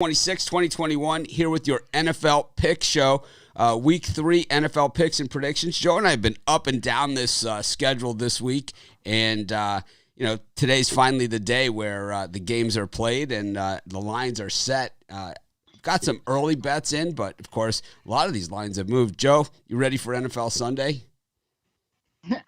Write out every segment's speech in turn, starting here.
26, 2021, here with your NFL Pick Show. Week 3 NFL picks and predictions. Joe and I have been up and down this schedule this week, and today's finally the day where the games are played and the lines are set. Got some early bets in, but of course, a lot of these lines have moved. Joe, you ready for NFL Sunday?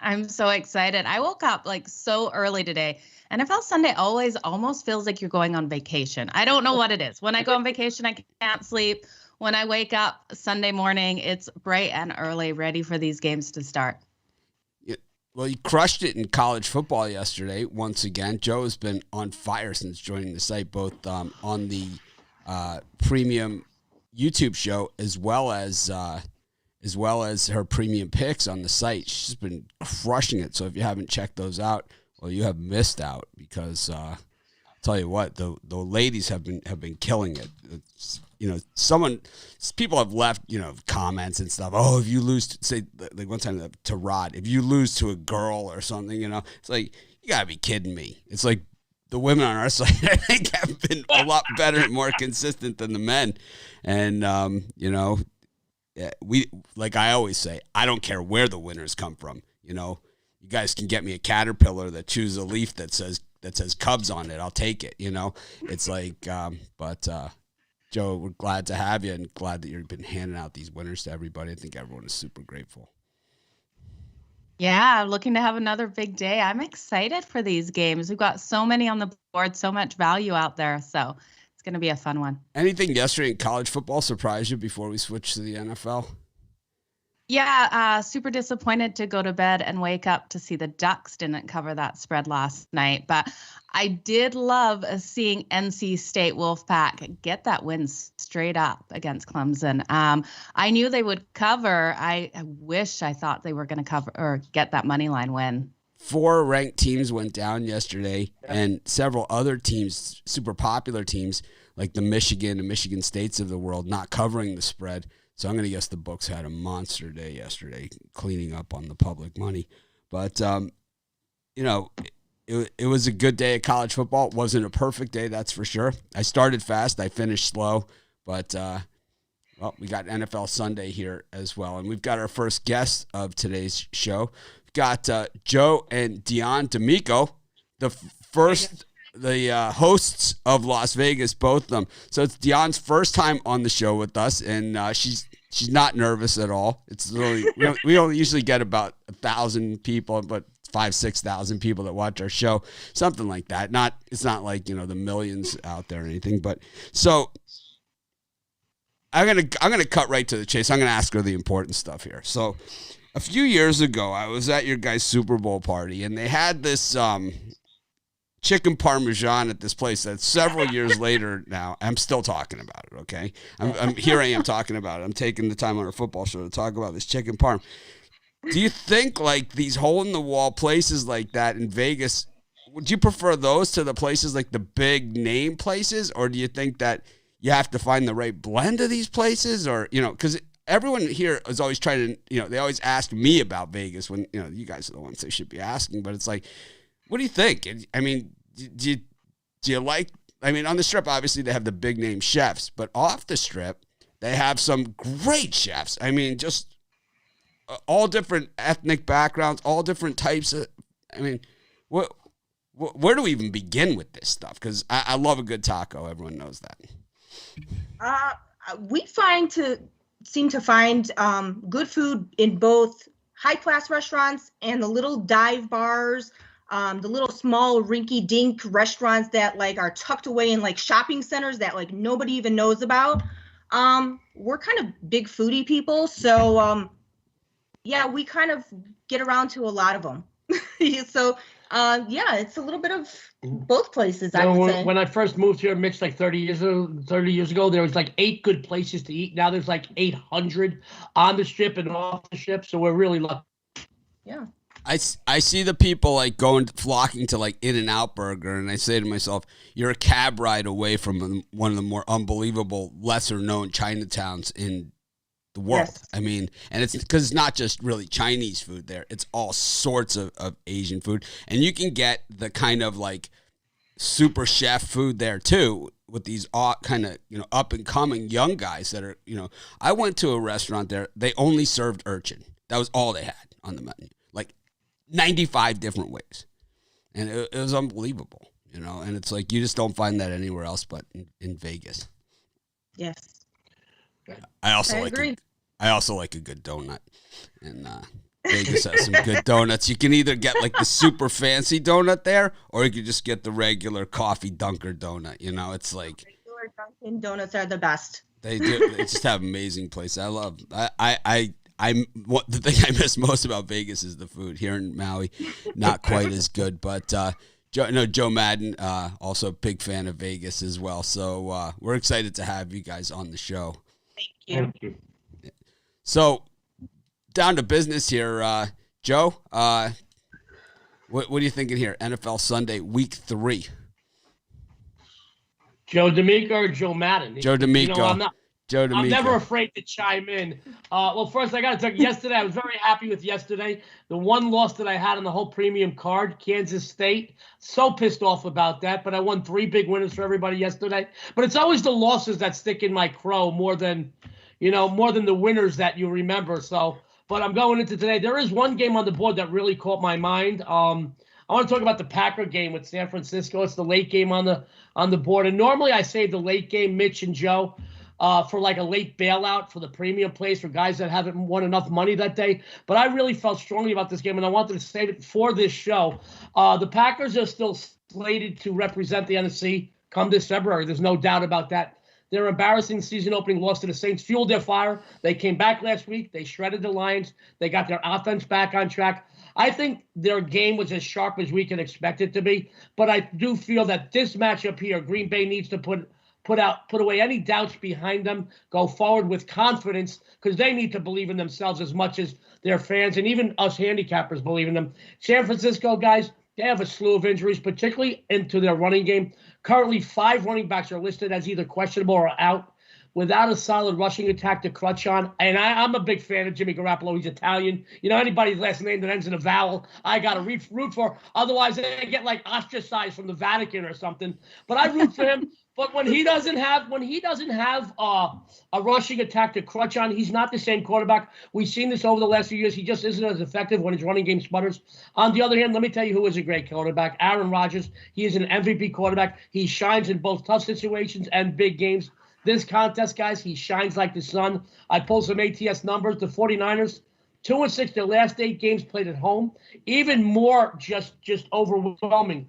I'm so excited. I woke up so early today. NFL Sunday always almost feels like you're going on vacation. I don't know what it is. When I go on vacation, I can't sleep. When I wake up Sunday morning, it's bright and early, ready for these games to start. Yeah, well, you crushed it in college football yesterday once again. Joe has been on fire since joining the site, both on the premium YouTube show as well as her premium picks on the site. She's been crushing it. So if you haven't checked those out, well, you have missed out because I'll tell you what, the ladies have been killing it. People have left, comments and stuff. Oh, if you lose, say like one time to Rod, if you lose to a girl or something, it's like, you gotta be kidding me. It's like the women on our side, I think, have been a lot better and more consistent than the men. And, we, like I always say, I don't care where the winners come from. You guys can get me a caterpillar that chews a leaf that says Cubs on it. I'll take it. It's like, Joe, we're glad to have you and glad that you've been handing out these winners to everybody. I think everyone is super grateful. Yeah, looking to have another big day. I'm excited for these games. We've got so many on the board, so much value out there. So it's going to be a fun one. Anything yesterday in college football surprised you before we switch to the NFL? Yeah, super disappointed to go to bed and wake up to see the Ducks didn't cover that spread last night. But I did love seeing NC State Wolfpack get that win straight up against Clemson. I knew they would cover. I thought they were going to cover or get that money line win. 4 ranked teams went down yesterday, and several other teams, super popular teams, like the Michigan and Michigan States of the world, not covering the spread. So I'm going to guess the Bucs had a monster day yesterday, cleaning up on the public money. But, it was a good day of college football. It wasn't a perfect day, that's for sure. I started fast. I finished slow. But, we got NFL Sunday here as well. And we've got our first guest of today's show. We've got Joe and Dion D'Amico, the hosts of Las Vegas, both of them. So it's Dion's first time on the show with us, and she's not nervous at all. It's really we only usually get about 1,000 people, but 5,000-6,000 people that watch our show, something like that. It's not like the millions out there or anything. But so I'm gonna cut right to the chase. I'm gonna ask her the important stuff here. So a few years ago, I was at your guys' Super Bowl party, and they had this chicken parmesan at this place that several years later now, I'm still talking about it, okay? Here I am talking about it. I'm taking the time on our football show to talk about this chicken parm. Do you think, like, these hole-in-the-wall places like that in Vegas, would you prefer those to the places like the big name places, or do you think that you have to find the right blend of these places? Or, because everyone here is always trying to, they always ask me about Vegas when, you guys are the ones they should be asking, but it's like, what do you think? I mean, do you like? I mean, on the Strip, obviously they have the big name chefs, but off the Strip, they have some great chefs. I mean, just all different ethnic backgrounds, all different types of. I mean, where do we even begin with this stuff? Because I love a good taco. Everyone knows that. We seem to find good food in both high class restaurants and the little dive bars. The little small rinky-dink restaurants that are tucked away in shopping centers that nobody even knows about. We're kind of big foodie people, so we kind of get around to a lot of them. So it's a little bit of both places. I would say. When I first moved here, Mitch, 30 years ago, there was 8 good places to eat. Now there's 800 on the Strip and off the Strip, so we're really lucky. Yeah. I see the people flocking to In-N-Out Burger, and I say to myself, you're a cab ride away from one of the more unbelievable, lesser known Chinatowns in the world. Yes. I mean, and it's because it's not just really Chinese food there. It's all sorts of Asian food. And you can get the kind of like super chef food there too, with these kind of, up and coming young guys that are, I went to a restaurant there. They only served urchin. That was all they had on the menu, like 95 different ways. And it was unbelievable, and it's like, you just don't find that anywhere else but in Vegas. Yes. I also like a good donut, and Vegas has some good donuts. You can either get like the super fancy donut there, or you can just get the regular coffee dunker donut. It's like regular Dunkin' Donuts are the best. They do. They just have amazing places. The thing I miss most about Vegas is the food. Here in Maui, not quite as good. But Joe Madden, also a big fan of Vegas as well. So we're excited to have you guys on the show. Thank you. So down to business here, Joe. What are you thinking here? NFL Sunday, Week 3. Joe D'Amico or Joe Madden? Joe D'Amico. Joe D'Amico. I'm never afraid to chime in. Well, first I got to tell you, yesterday I was very happy with yesterday. The one loss that I had on the whole premium card, Kansas State. So pissed off about that, but I won 3 big winners for everybody yesterday. But it's always the losses that stick in my crow more than the winners that you remember. So, but I'm going into today. There is one game on the board that really caught my mind. I want to talk about the Packer game with San Francisco. It's the late game on the board. And normally I save the late game, Mitch and Joe, for like a late bailout for the premium plays for guys that haven't won enough money that day. But I really felt strongly about this game, and I wanted to save it for this show. The Packers are still slated to represent the NFC come this February. There's no doubt about that. Their embarrassing season opening loss to the Saints fueled their fire. They came back last week. They shredded the Lions. They got their offense back on track. I think their game was as sharp as we can expect it to be. But I do feel that this matchup here, Green Bay needs to put away any doubts behind them, go forward with confidence, because they need to believe in themselves as much as their fans and even us handicappers believe in them. San Francisco, guys, they have a slew of injuries, particularly into their running game. Currently, 5 running backs are listed as either questionable or out, without a solid rushing attack to crutch on. And I'm a big fan of Jimmy Garoppolo. He's Italian. Anybody's last name that ends in a vowel, I got to root for. Otherwise, they get like ostracized from the Vatican or something. But I root for him. But when he doesn't have a rushing attack to crutch on, he's not the same quarterback. We've seen this over the last few years. He just isn't as effective when his running game sputters. On the other hand, let me tell you who is a great quarterback. Aaron Rodgers. He is an MVP quarterback. He shines in both tough situations and big games. This contest, guys, he shines like the sun. I pulled some ATS numbers. The 49ers, 2-6 their last 8 games played at home. Even more just overwhelming.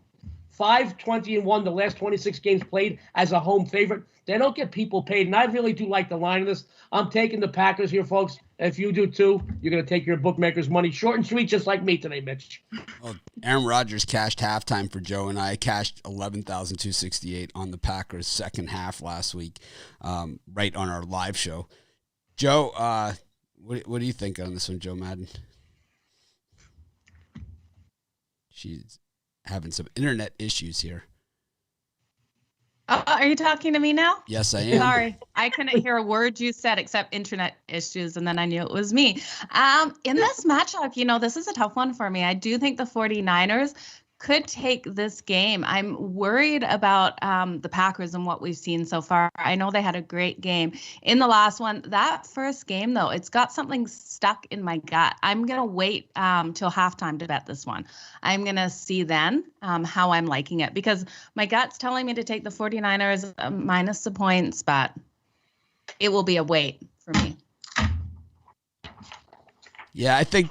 5-20-1 the last 26 games played as a home favorite. They don't get people paid, and I really do like the line of this. I'm taking the Packers here, folks. If you do too, you're going to take your bookmaker's money. Short and sweet, just like me today, Mitch. Well, Aaron Rodgers cashed halftime for Joe, and I cashed 11,268 on the Packers second half last week, right on our live show. Joe, what do you think on this one, Joe Madden? She's having some internet issues here. Are you talking to me now? Yes, I am. Sorry, I couldn't hear a word you said except internet issues, and then I knew it was me. In this matchup, this is a tough one for me. I do think the 49ers could take this game. I'm worried about the Packers and what we've seen so far. I know they had a great game in the last one. That first game, though, it's got something stuck in my gut. I'm going to wait till halftime to bet this one. I'm going to see then how I'm liking it, because my gut's telling me to take the 49ers minus the points, but it will be a wait for me. Yeah, I think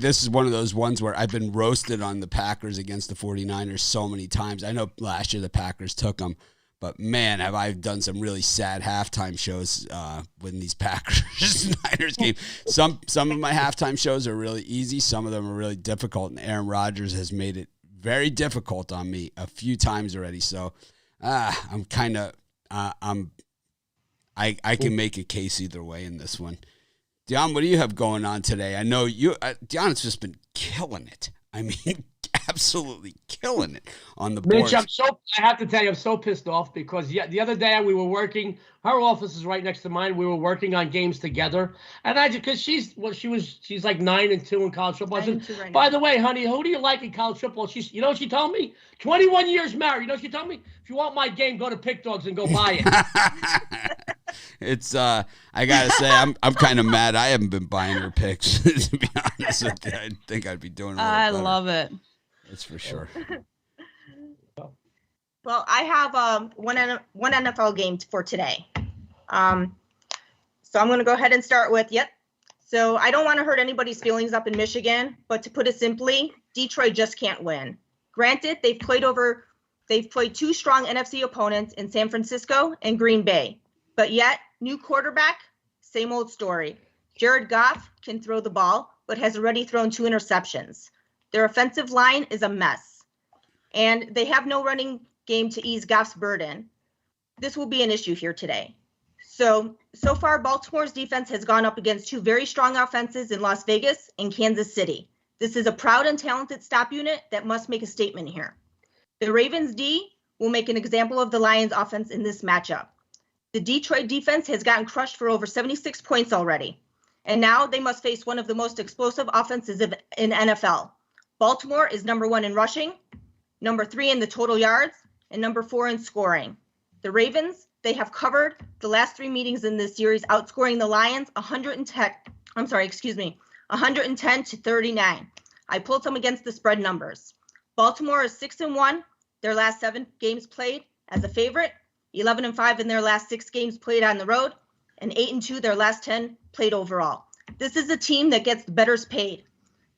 this is one of those ones where I've been roasted on the Packers against the 49ers so many times. I know last year the Packers took them, but man, have I done some really sad halftime shows when these Packers-Niners game. Some of my halftime shows are really easy. Some of them are really difficult, and Aaron Rodgers has made it very difficult on me a few times already. So I'm kind of I can make a case either way in this one. Dion, what do you have going on today? I know you, Dion's just been killing it. I mean, absolutely killing it on the boards. Mitch, I have to tell you, I'm so pissed off because the other day we were working. Her office is right next to mine. We were working on games together, and because she's like 9-2 in college football. I said, right, by the way, honey, who do you like in college football? You know what she told me? 21 years married. You know what she told me? If you want my game, go to Pick Dogs and go buy it. It's I gotta say, I'm kind of mad. I haven't been buying her picks, to be honest with you. I think I'd be doing. I love it. That's for sure. Well, I have one NFL game for today. So I'm going to go ahead and start with, So I don't want to hurt anybody's feelings up in Michigan, but to put it simply, Detroit just can't win. Granted, they've played two strong NFC opponents in San Francisco and Green Bay, but yet new quarterback, same old story. Jared Goff can throw the ball, but has already thrown 2 interceptions. Their offensive line is a mess, and they have no running game to ease Goff's burden. This will be an issue here today. So far, Baltimore's defense has gone up against 2 very strong offenses in Las Vegas and Kansas City. This is a proud and talented stop unit that must make a statement here. The Ravens D will make an example of the Lions offense in this matchup. The Detroit defense has gotten crushed for over 76 points already, and now they must face one of the most explosive offenses in NFL. Baltimore is number 1 in rushing, number 3 in the total yards, and number 4 in scoring. The Ravens, they have covered the last 3 meetings in this series, outscoring the Lions 110 to 39. I pulled some against the spread numbers. Baltimore is 6-1, their last 7 games played as a favorite, 11-5 in their last 6 games played on the road, and 8-2 their last 10 played overall. This is a team that gets the bettors paid.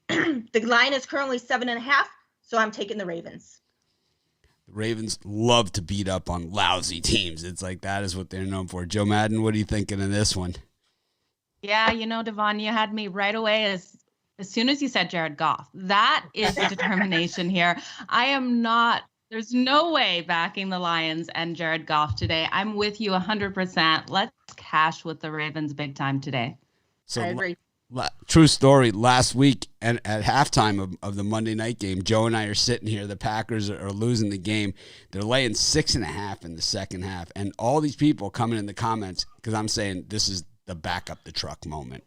The line is currently 7.5, so I'm taking the Ravens. The Ravens love to beat up on lousy teams. It's like that is what they're known for. Joe Madden, what are you thinking of this one? Yeah, Devon, you had me right away as soon as you said Jared Goff. That is the determination here. There's no way backing the Lions and Jared Goff today. I'm with you 100%. Let's cash with the Ravens big time today. So I agree. True story. Last week and at halftime of the Monday night game, Joe and I are sitting here. The Packers are losing the game. They're laying 6.5 in the second half. And all these people coming in the comments, because I'm saying this is the back up the truck moment.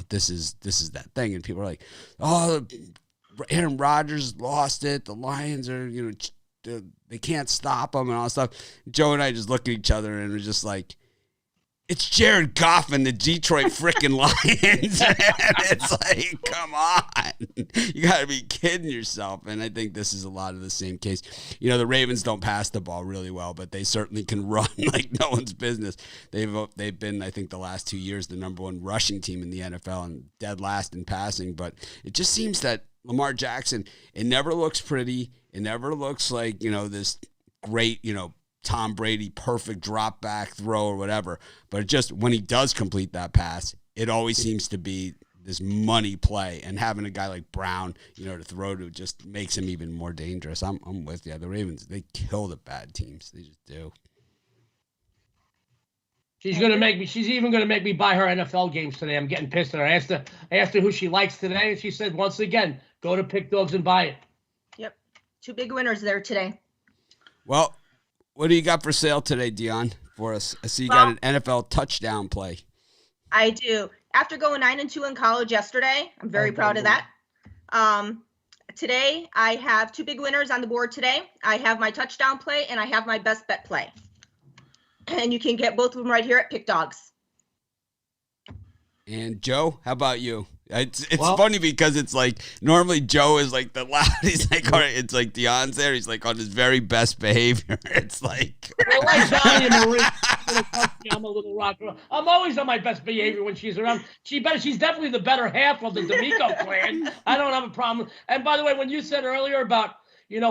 This is that thing. And people are like, oh, Aaron Rodgers lost it. The Lions are, they can't stop them and all that stuff. Joe and I just look at each other and we're just like, it's Jared Goff and the Detroit freaking Lions. It's like, come on. You got to be kidding yourself. And I think this is a lot of the same case. The Ravens don't pass the ball really well, but they certainly can run like no one's business. They've been, I think, the last 2 years, the number 1 rushing team in the NFL and dead last in passing. But it just seems that Lamar Jackson, it never looks pretty. It never looks like, this great, Tom Brady perfect drop back throw or whatever. But just when he does complete that pass, it always seems to be this money play. And having a guy like Brown, to throw to just makes him even more dangerous. I'm with you. The Ravens, they kill the bad teams. They just do. She's even gonna make me buy her NFL games today. I'm getting pissed at her. I asked her who she likes today, and she said once again, go to Pick Dogs and buy it. Yep. 2 big winners there today. Well, what do you got for sale today, Dion, for us? I see you got an NFL touchdown play. I do. After going 9-2 in college yesterday, I'm very proud of that. Today, I have 2 big winners on the board today. I have my touchdown play, and I have my best bet play. And you can get both of them right here at Pick Dogs. And Joe, how about you? It's funny because it's like normally Joe is like the loud. He's like, all right, it's like Dion's there. He's like on his very best behavior. It's like I like Donnie and Marie. I'm a little rocker. I'm always on my best behavior when she's around. She's definitely the better half of the D'Amico clan. I don't have a problem. And by the way, when you said earlier about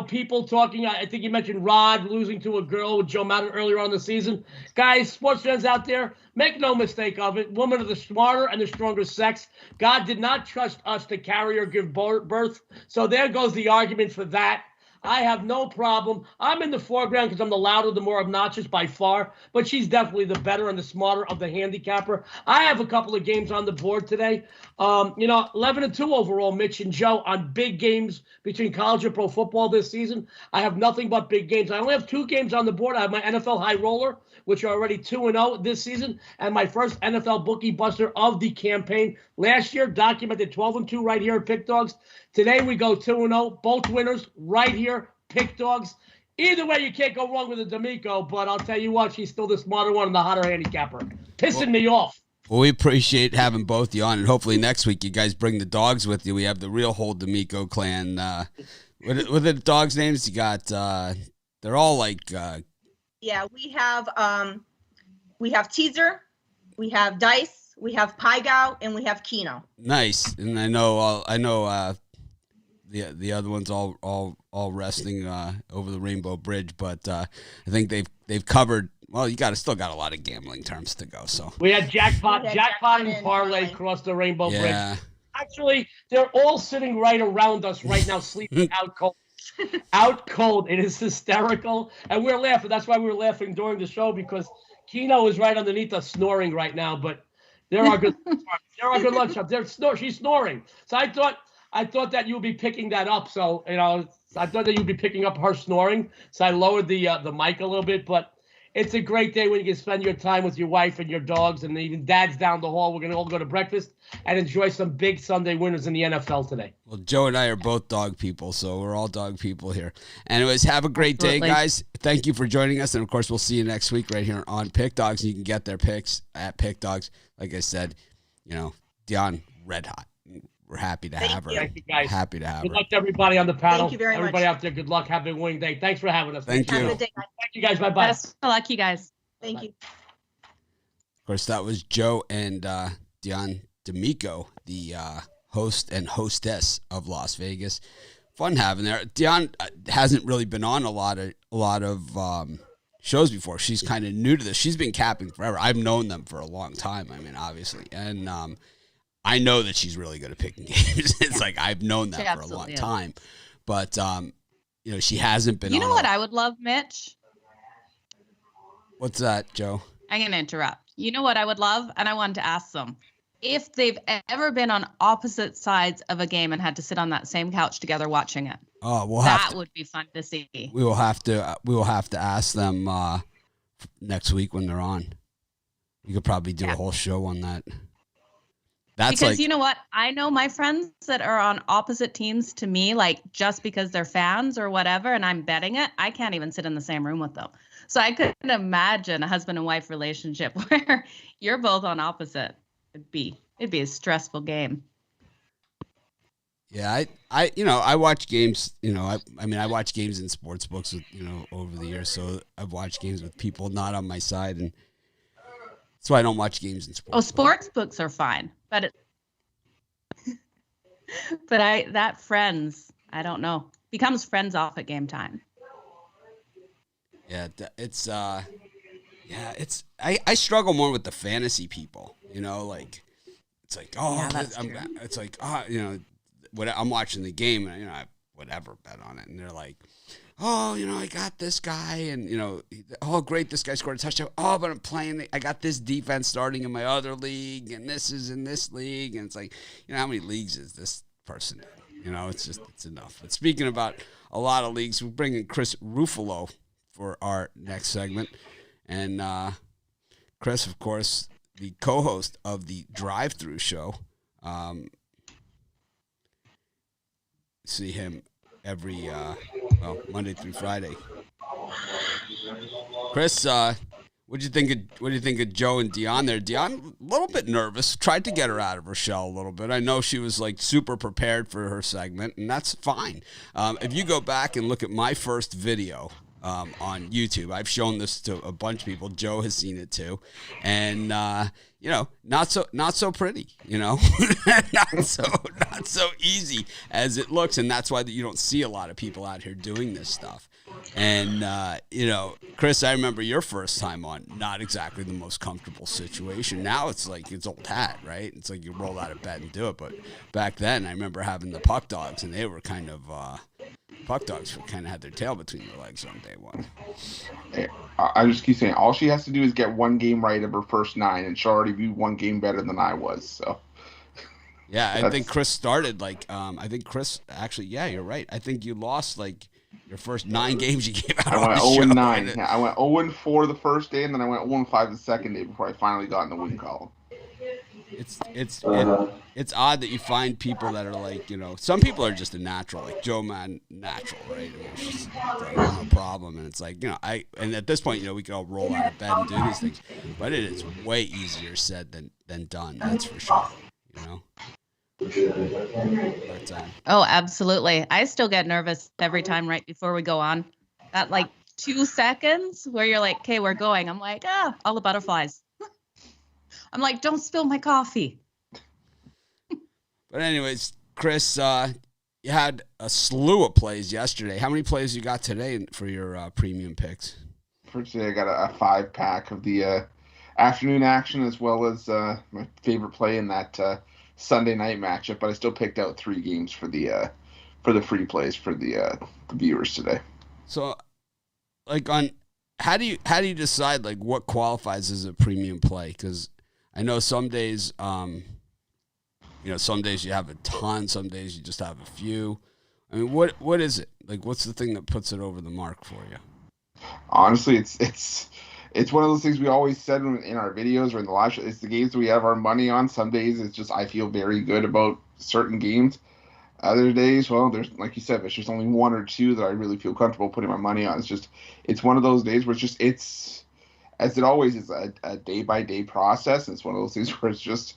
people talking, I think you mentioned Rod losing to a girl with Joe Madden earlier on the season. Guys, sports fans out there, make no mistake of it. Women are the smarter and the stronger sex. God did not trust us to carry or give birth. So there goes the argument for that. I have no problem. I'm in the foreground because I'm the louder, the more obnoxious by far, but she's definitely the better and the smarter of the handicapper. I have a couple of games on the board today. 11-2 overall, Mitch and Joe, on big games between college and pro football this season. I have nothing but big games. I only have 2 games on the board. I have my NFL high roller, which are already 2-0 this season, and my first NFL bookie buster of the campaign. Last year, documented 12-2 right here at Pick Dogs. Today we go 2-0, both winners right here, Pick Dogs. Either way, you can't go wrong with a D'Amico, but I'll tell you what, she's still the smarter one and the hotter handicapper. Pissing me off. Well, we appreciate having both of you on, and hopefully next week you guys bring the dogs with you. We have the real whole D'Amico clan. What are the dogs' names? You got, they're all like... Yeah, we have Teaser, we have Dice, we have Pygao, and we have Kino. Nice, and I know the other ones all resting over the Rainbow Bridge, but I think they've covered. Well, you still got a lot of gambling terms to go. So we had jackpot and parlay across the Rainbow Bridge. Actually, they're all sitting right around us right now, sleeping out cold. Out cold. It is hysterical, and we're laughing. That's why we were laughing during the show, because Kino is right underneath us snoring right now. But there are good luck shots. She's snoring. So I thought that you'd be picking that up. So I thought that you'd be picking up her snoring. So I lowered the mic a little bit. But it's a great day when you can spend your time with your wife and your dogs, and even Dad's down the hall. We're gonna all go to breakfast and enjoy some big Sunday winners in the NFL today. Well, Joe and I are both dog people, so we're all dog people here. Anyways, have a great day, guys. Thank you for joining us, and of course, we'll see you next week right here on Pick Dogs. You can get their picks at Pick Dogs. Like I said, Dion, red hot. We're happy to have her. Thank you, guys. Happy to have her. Good luck to everybody on the panel. Thank you very much. Everybody out there, good luck. Have a winning day. Thanks for having us. Thank you. Have a good day, guys. Thank you, guys. Bye-bye. Best of luck, you guys. Thank you. Of course, that was Joe and Dion D'Amico, the host and hostess of Las Vegas. Fun having her. Dion hasn't really been on a lot of shows before. She's kind of new to this. She's been capping forever. I've known them for a long time. I mean, obviously, and I know that she's really good at picking games. It's like I've known that for a long time, but she hasn't been. You know what I would love, Mitch? What's that, Joe? I'm going to interrupt. You know what I would love? And I wanted to ask them if they've ever been on opposite sides of a game and had to sit on that same couch together watching it. Oh, that would be fun to see. We will have to ask them next week when they're on. You could probably do a whole show on that. Because you know what? I know my friends that are on opposite teams to me, like just because they're fans or whatever, and I'm betting it, I can't even sit in the same room with them. So I couldn't imagine a husband and wife relationship where you're both on opposite. It'd be a stressful game. Yeah, I watch games, I watch games in sports books with, over the years. So I've watched games with people not on my side, and that's why I don't watch games in sports. Oh, sports books are fine, but that friends, I don't know, becomes friends off at game time. Yeah, I struggle more with the fantasy people, it's like, I'm watching the game and, I whatever bet on it. And they're like, oh, I got this guy and, oh, great, this guy scored a touchdown. Oh, but I'm playing, I got this defense starting in my other league and this is in this league. And it's like, how many leagues is this person in? It's enough. But speaking about a lot of leagues, we're bringing Chris Ruffalo for our next segment. And Chris, of course, the co-host of the Drive-Thru Show. See him every Monday through Friday. Chris, what do you think of Joe and Dion there? Dion, a little bit nervous. Tried to get her out of her shell a little bit. I know she was like super prepared for her segment, and that's fine. If you go back and look at my first video on YouTube, I've shown this to a bunch of people. Joe has seen it too, and not so pretty. not so easy as it looks, and that's why you don't see a lot of people out here doing this stuff. And Chris, I remember your first time on, not exactly the most comfortable situation. Now it's like it's old hat, right? It's like you roll out of bed and do it. But back then, I remember having the puck dogs, and they were kind of Puck Dogs kind of had their tail between their legs on day one. I just keep saying, all she has to do is get one game right of her first 9, and she'll already be one game better than I was. So, yeah, I think Chris started actually, yeah, you're right. I think you lost like your first 9 games you gave out. I went 0-9. Yeah, I went 0-4 the first day, and then I went 0-5 the second day before I finally got in the win column. It's odd that you find people that are like, some people are just a natural, like Joe Man, natural, right? I mean, it's just no problem, and it's like, and at this point, we can all roll out of bed and do these things, but it is way easier said than done. That's for sure. But, oh, absolutely. I still get nervous every time right before we go on. That like 2 seconds where you're like, okay, we're going. I'm like, all the butterflies. I'm like, don't spill my coffee. But anyways, Chris, you had a slew of plays yesterday. How many plays you got today for your premium picks? For today, I got a 5-pack of the afternoon action, as well as my favorite play in that Sunday night matchup. But I still picked out 3 games for the free plays for the viewers today. So, like, how do you decide like what qualifies as a premium play? Because I know some days, some days you have a ton, some days you just have a few. I mean, what is it? Like, what's the thing that puts it over the mark for you? Honestly, it's one of those things we always said in our videos or in the live show. It's the games we have our money on. Some days it's just I feel very good about certain games. Other days, well, there's, like you said, there's just only 1 or 2 that I really feel comfortable putting my money on. It's one of those days where it's as it always is, a day-by-day process. And it's one of those things where it's just,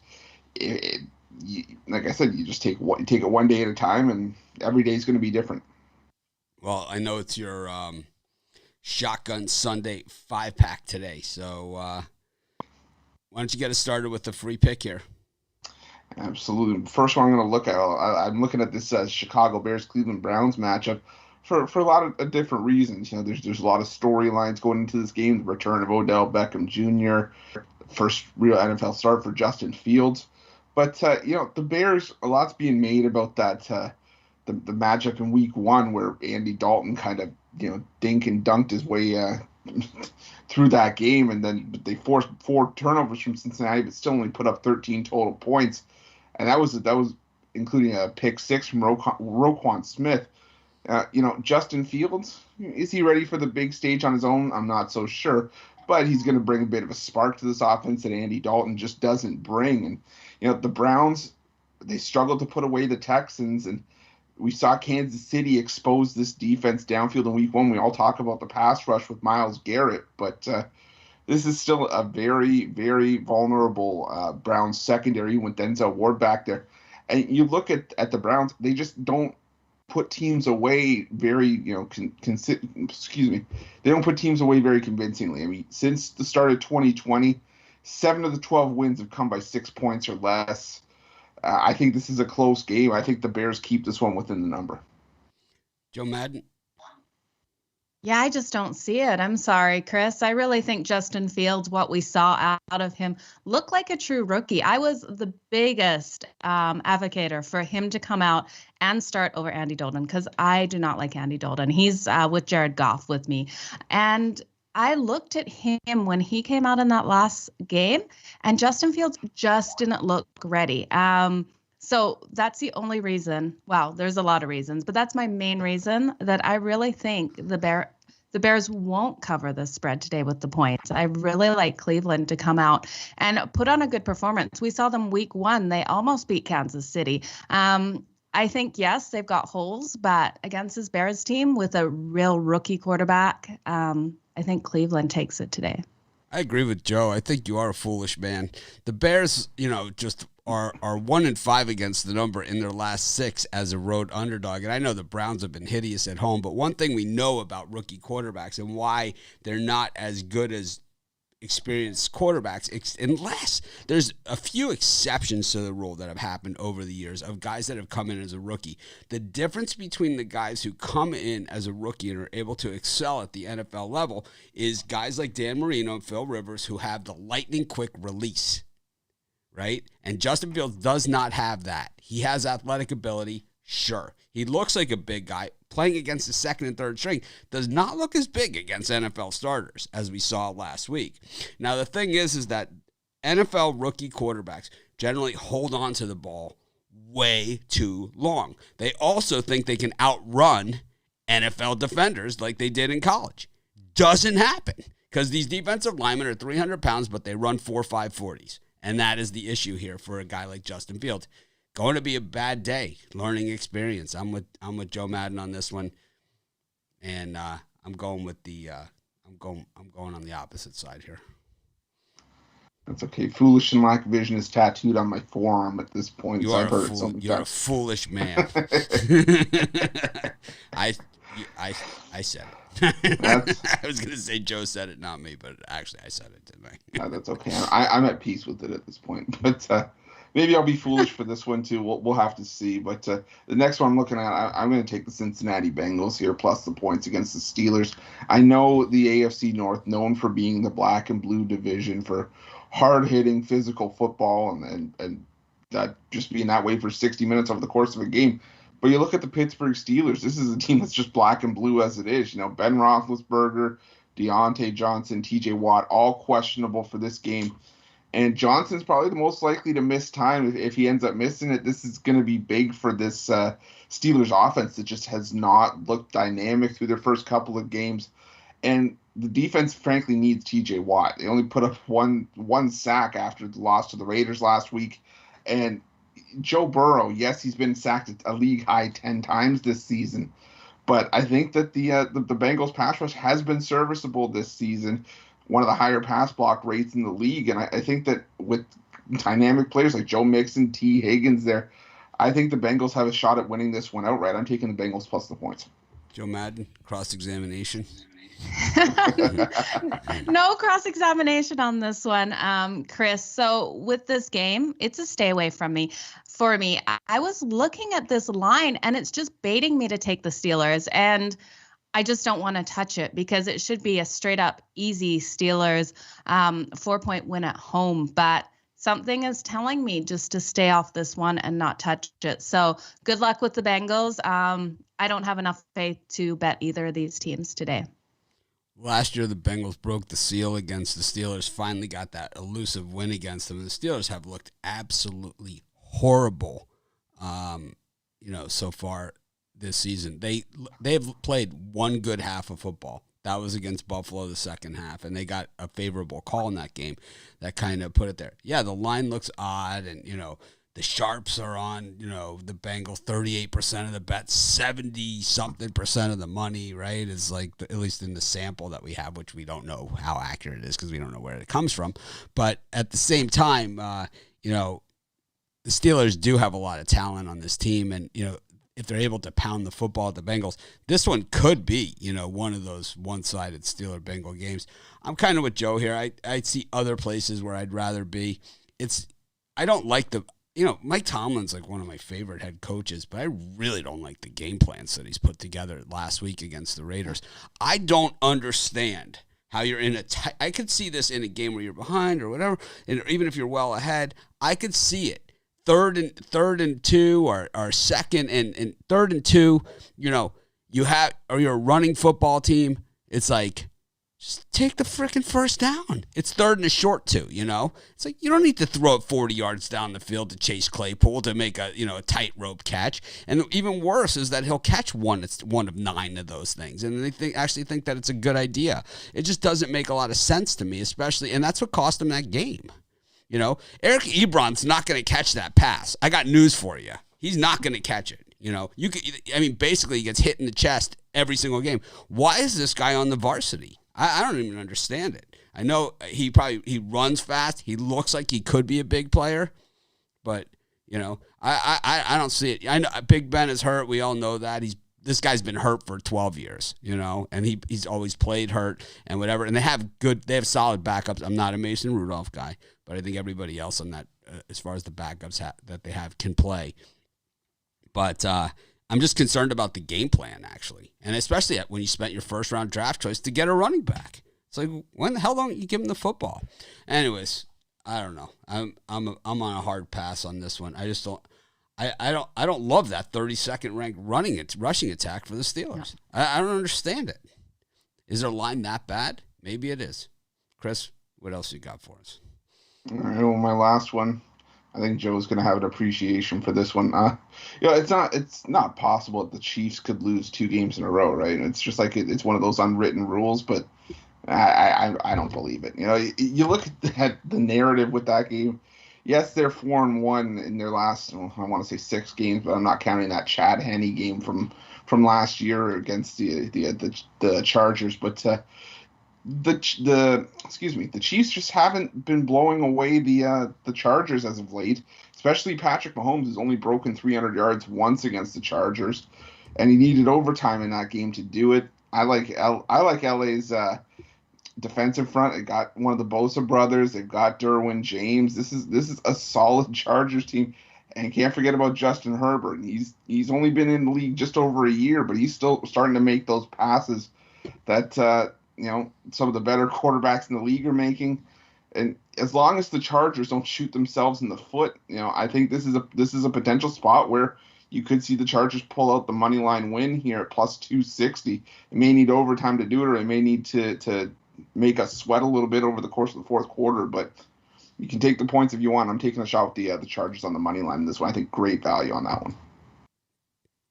like I said, you just take it one day at a time, and every day is going to be different. Well, I know it's your Shotgun Sunday 5-pack today, so why don't you get us started with the free pick here? Absolutely. First one I'm going to look at, I'm looking at this Chicago Bears-Cleveland Browns matchup. For a lot of different reasons. There's a lot of storylines going into this game. The return of Odell Beckham Jr., first real NFL start for Justin Fields. But, the Bears, a lot's being made about that, the matchup in week 1 where Andy Dalton kind of, dink and dunked his way through that game. And then they forced 4 turnovers from Cincinnati, but still only put up 13 total points. And that was including a pick 6 from Roquan Smith. Justin Fields, is he ready for the big stage on his own? I'm not so sure, but he's going to bring a bit of a spark to this offense that Andy Dalton just doesn't bring. And, the Browns, they struggled to put away the Texans, and we saw Kansas City expose this defense downfield in week 1. We all talk about the pass rush with Myles Garrett, but this is still a very, very vulnerable Browns secondary with Denzel Ward back there. And you look at the Browns, they just don't put teams away very, they don't put teams away very convincingly. I mean, since the start of 2020, 7 of the 12 wins have come by 6 points or less. I think this is a close game. I think the Bears keep this one within the number. Joe Madden? Yeah, I just don't see it. I'm sorry, Chris. I really think Justin Fields, what we saw out of him, looked like a true rookie. I was the biggest advocate for him to come out and start over Andy Dalton because I do not like Andy Dalton. He's with Jared Goff with me. And I looked at him when he came out in that last game, and Justin Fields just didn't look ready. So that's the only reason. Well, there's a lot of reasons, but that's my main reason that I really think the Bears won't cover the spread today with the points. I really like Cleveland to come out and put on a good performance. We saw them week 1. They almost beat Kansas City. I think, yes, they've got holes, but against this Bears team with a real rookie quarterback, I think Cleveland takes it today. I agree with Joe. I think you are a foolish man. The Bears, just are 1-5 against the number in their last 6 as a road underdog. And I know the Browns have been hideous at home, but one thing we know about rookie quarterbacks and why they're not as good as experienced quarterbacks, unless there's a few exceptions to the rule that have happened over the years of guys that have come in as a rookie. The difference between the guys who come in as a rookie and are able to excel at the NFL level is guys like Dan Marino and Phil Rivers who have the lightning quick release, right? And Justin Fields does not have that. He has athletic ability, sure. He looks like a big guy, playing against the second and third string does not look as big against NFL starters as we saw last week. Now, the thing is that NFL rookie quarterbacks generally hold on to the ball way too long. They also think they can outrun NFL defenders like they did in college. Doesn't happen because these defensive linemen are 300 pounds, but they run 4.5 40s. And that is the issue here for a guy like Justin Fields. Going to be a bad day, learning experience. I'm with Joe Madden on this one, and I'm going with I'm going on the opposite side here. That's okay. Foolish and lack of vision is tattooed on my forearm at this point. You're a foolish man. I said it. I was going to say Joe said it, not me, but actually I said it, didn't I? That's okay. I'm at peace with it at this point. But maybe I'll be foolish for this one too. We'll have to see. But the next one I'm looking at, I'm going to take the Cincinnati Bengals here, plus the points against the Steelers. I know the AFC North, known for being the black and blue division for hard-hitting physical football and that just being that way for 60 minutes over the course of a game. But you look at the Pittsburgh Steelers, this is a team that's just black and blue as it is. You know, Ben Roethlisberger, Deontay Johnson, TJ Watt, all questionable for this game. And Johnson's probably the most likely to miss time. If he ends up missing it, this is going to be big for this Steelers offense that just has not looked dynamic through their first couple of games. And the defense, frankly, needs TJ Watt. They only put up one sack after the loss to the Raiders last week. And Joe Burrow, yes, he's been sacked a league high 10 times this season. But I think that the Bengals pass rush has been serviceable this season, one of the higher pass block rates in the league. And I think that with dynamic players like Joe Mixon, T. Higgins there, I think the Bengals have a shot at winning this one outright. I'm taking the Bengals plus the points. Joe Madden, cross-examination. No cross-examination on this one, Chris. So with this game, it's a stay away from me. For me, I was looking at this line, and it's just baiting me to take the Steelers, and I just don't want to touch it because it should be a straight-up easy Steelers 4-point win at home. But something is telling me just to stay off this one and not touch it. So good luck with the Bengals. I don't have enough faith to bet either of these teams today. Last year, the Bengals broke the seal against the Steelers, finally got that elusive win against them. The Steelers have looked absolutely horrible, so far this season. They've played one good half of football. That was against Buffalo the second half, and they got a favorable call in that game that kind of put it there. Yeah, the line looks odd, and, the sharps are on, the Bengals 38% of the bets, 70-something% of the money, right? Is like, at least in the sample that we have, which we don't know how accurate it is because we don't know where it comes from. But at the same time, the Steelers do have a lot of talent on this team. And, if they're able to pound the football at the Bengals, this one could be, one of those one-sided Steeler-Bengal games. I'm kind of with Joe here. I see other places where I'd rather be. I don't like Mike Tomlin's like one of my favorite head coaches, but I really don't like the game plans that he's put together last week against the Raiders. I don't understand how you're in I could see this in a game where you're behind or whatever, and even if you're well ahead, I could see it. Third and 2 or second and third and 2, you're a running football team. It's like, just take the freaking first down. It's third and a short 2, It's like you don't need to throw it 40 yards down the field to Chase Claypool to make a tightrope catch. And even worse is that he'll catch one. It's one of 9 of those things, and they actually think that it's a good idea. It just doesn't make a lot of sense to me, especially, and that's what cost him that game. Eric Ebron's not going to catch that pass. I got news for you. He's not going to catch it. Basically he gets hit in the chest every single game. Why is this guy on the varsity? I don't even understand it. I know he runs fast. He looks like he could be a big player, but I don't see it. I know Big Ben is hurt. We all know that. This guy's been hurt for 12 years, and he's always played hurt and whatever. And they have solid backups. I'm not a Mason Rudolph guy, but I think everybody else on that, as far as the backups that they have, can play. But I'm just concerned about the game plan, actually, and especially when you spent your first round draft choice to get a running back. It's like, when the hell don't you give him the football? Anyways, I don't know. I'm on a hard pass on this one. I just don't. I don't love that 32nd ranked rushing attack for the Steelers. No. I don't understand it. Is their line that bad? Maybe it is. Chris, what else you got for us? All right, well, my last one. I think Joe's going to have an appreciation for this one. It's not possible that the Chiefs could lose 2 games in a row, right? It's just like it's one of those unwritten rules, but I don't believe it. You look at the narrative with that game. Yes, they're 4-1 in their last, I want to say 6 games, but I'm not counting that Chad Henne game from last year against the Chargers. But the Chiefs just haven't been blowing away the Chargers as of late. Especially Patrick Mahomes has only broken 300 yards once against the Chargers, and he needed overtime in that game to do it. I like LA's defensive front. They got one of the Bosa brothers. They've got Derwin James. This is a solid Chargers team. And can't forget about Justin Herbert. He's only been in the league just over a year, but he's still starting to make those passes that some of the better quarterbacks in the league are making. And as long as the Chargers don't shoot themselves in the foot, I think this is a potential spot where you could see the Chargers pull out the money line win here at plus 260. It may need overtime to do it, or it may need to make us sweat a little bit over the course of the fourth quarter, but you can take the points if you want. I'm taking a shot with the Chargers on the money line in this one. I think great value on that one.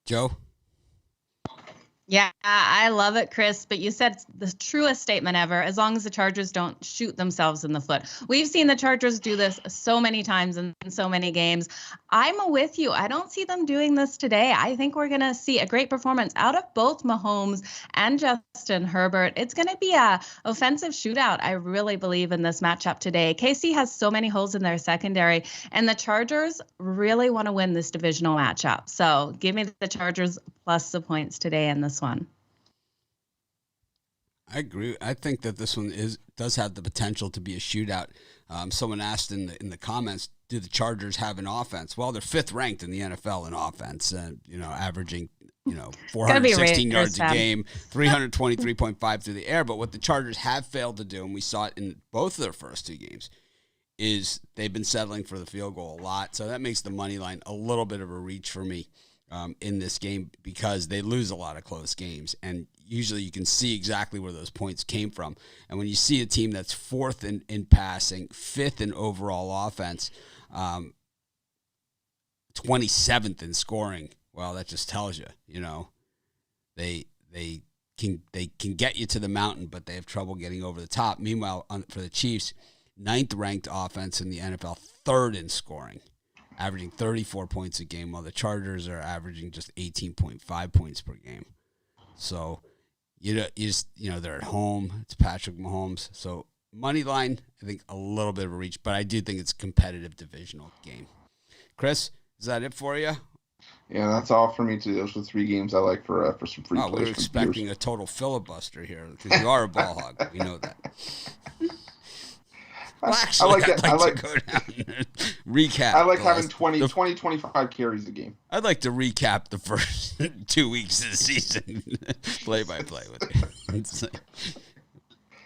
Joe? Yeah, I love it, Chris, but you said the truest statement ever, as long as the Chargers don't shoot themselves in the foot. We've seen the Chargers do this so many times in so many games. I'm with you. I don't see them doing this today. I think we're going to see a great performance out of both Mahomes and Justin Herbert. It's going to be a offensive shootout. I really believe in this matchup today. KC has so many holes in their secondary, and the Chargers really want to win this divisional matchup. So give me the Chargers plus the points today in this one. I agree. I think that this one does have the potential to be a shootout. Someone asked in the comments, do the Chargers have an offense? Well, they're 5th ranked in the NFL in offense, averaging 416 yards a game, 323.5 through the air. But what the Chargers have failed to do, and we saw it in both of their first 2 games, is they've been settling for the field goal a lot. So that makes the money line a little bit of a reach for me in this game, because they lose a lot of close games. And usually you can see exactly where those points came from. And when you see a team that's 4th in passing, 5th in overall offense, 27th in scoring, well, that just tells you, they can get you to the mountain, but they have trouble getting over the top. Meanwhile, for the Chiefs, 9th ranked offense in the NFL, 3rd in scoring, averaging 34 points a game, while the Chargers are averaging just 18.5 points per game. So, they're at home. It's Patrick Mahomes. So, money line, I think a little bit of a reach, but I do think it's a competitive divisional game. Chris, is that it for you? Yeah, that's all for me too. Those are the 3 games I like for some free plays. We were expecting a total filibuster here because you are a ball hog. We know that. Well, actually, I like to go down and recap. I like having 25 carries a game. I'd like to recap the first 2 weeks of the season, play-by-play with you.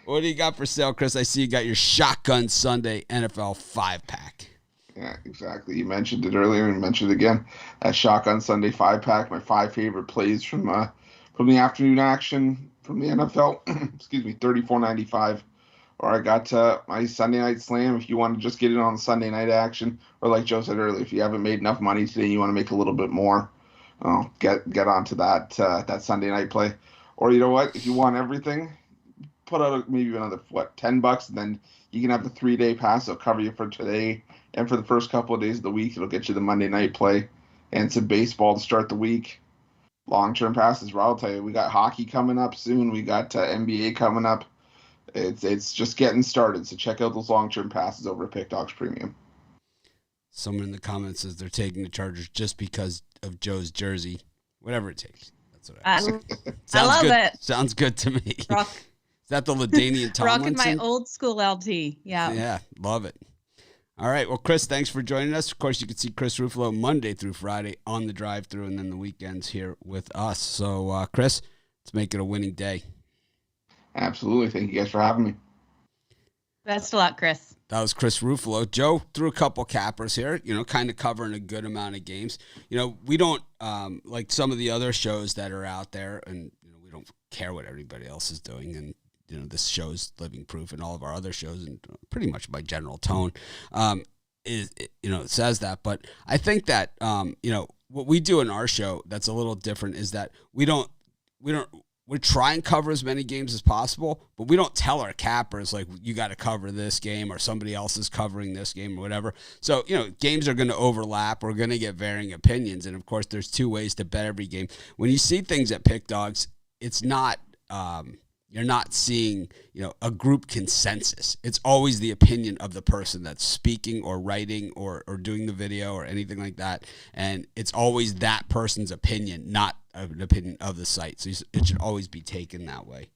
What do you got for sale, Chris? I see you got your Shotgun Sunday NFL 5-pack. Yeah, exactly. You mentioned it earlier and mentioned it again. That Shotgun Sunday 5-pack, my 5 favorite plays from the afternoon action from the NFL. Excuse me, $34.95. Or I got my Sunday night slam if you want to just get in on the Sunday night action. Or like Joe said earlier, if you haven't made enough money today and you want to make a little bit more, get onto that Sunday night play. Or you know what? If you want everything, put out maybe another, $10, and then you can have the 3-day pass. It'll cover you for today and for the first couple of days of the week. It'll get you the Monday night play and some baseball to start the week. Long-term passes, I'll tell you, we got hockey coming up soon. We got NBA coming up. It's just getting started, so check out those long-term passes over at Pick Dogs Premium. Someone in the comments says they're taking the Chargers just because of Joe's jersey. Whatever it takes. That's what I say. I love good. it. Sounds good to me. Is that the LaDainian Tomlinson? Rocking my old school LT. Yeah. Yeah, love it. All right. Well, Chris, thanks for joining us. Of course, you can see Chris Ruffalo Monday through Friday on the drive-thru, and then the weekends here with us. So, Chris, let's make it a winning day. Absolutely. Thank you guys for having me. Best of luck, Chris. That was Chris Ruffalo. Joe threw a couple cappers here, kind of covering a good amount of games. We don't like some of the other shows that are out there, and we don't care what everybody else is doing. And this show's living proof, and all of our other shows, and pretty much my general tone, it says that. But I think that what we do in our show that's a little different is that we try and cover as many games as possible, but we don't tell our cappers, like, you got to cover this game or somebody else is covering this game or whatever. So, games are going to overlap. We're going to get varying opinions. And, of course, there's two ways to bet every game. When you see things at Pick Dogs, it's not you're not seeing, a group consensus. It's always the opinion of the person that's speaking or writing or doing the video or anything like that. And it's always that person's opinion, not an opinion of the site. So it should always be taken that way.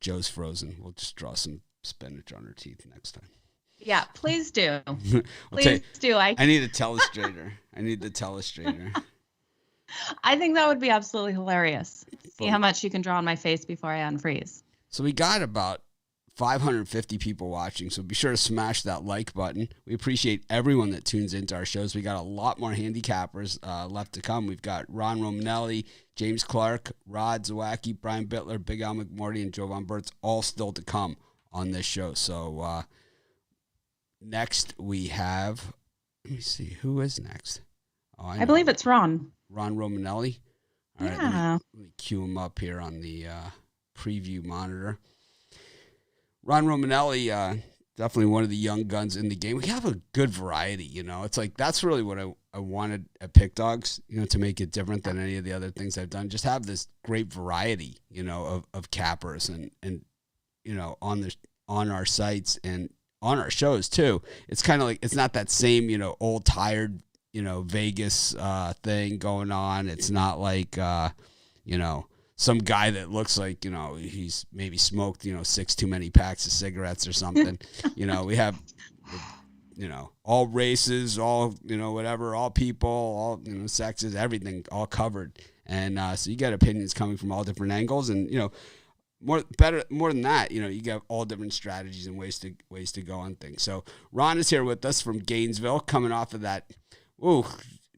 Joe's frozen. We'll just draw some spinach on her teeth next time. Yeah, please do. Please do. I need a telestrator. I need the telestrator. I think that would be absolutely hilarious. See how much you can draw on my face before I unfreeze. So we got about 550 people watching, so be sure to smash that like button. We appreciate everyone that tunes into our shows. We got a lot more handicappers left to come. We've got Ron Romanelli, James Clark, Rod Zawacki, Brian Bittler, Big Al McMorty, and Jovan Burtz, all still to come on this show. So next we have, let me see, who is next? Oh, I believe it's Ron. Ron Romanelli. All right, let me cue him up here on the preview monitor. Ron Romanelli, definitely one of the young guns in the game. We have a good variety, It's like that's really what I wanted at Pick Dogs, to make it different than any of the other things I've done. Just have this great variety, of cappers and on our sites and on our shows too. It's kind of like it's not that same, old tired Vegas thing going on. It's not like, some guy that looks like, he's maybe smoked, 6 too many packs of cigarettes or something. We have, all races, all, whatever, all people, all, sexes, everything all covered. And so you get opinions coming from all different angles. And, more than that, you get all different strategies and ways to go on things. So Ron is here with us from Gainesville, coming off of that. Ooh,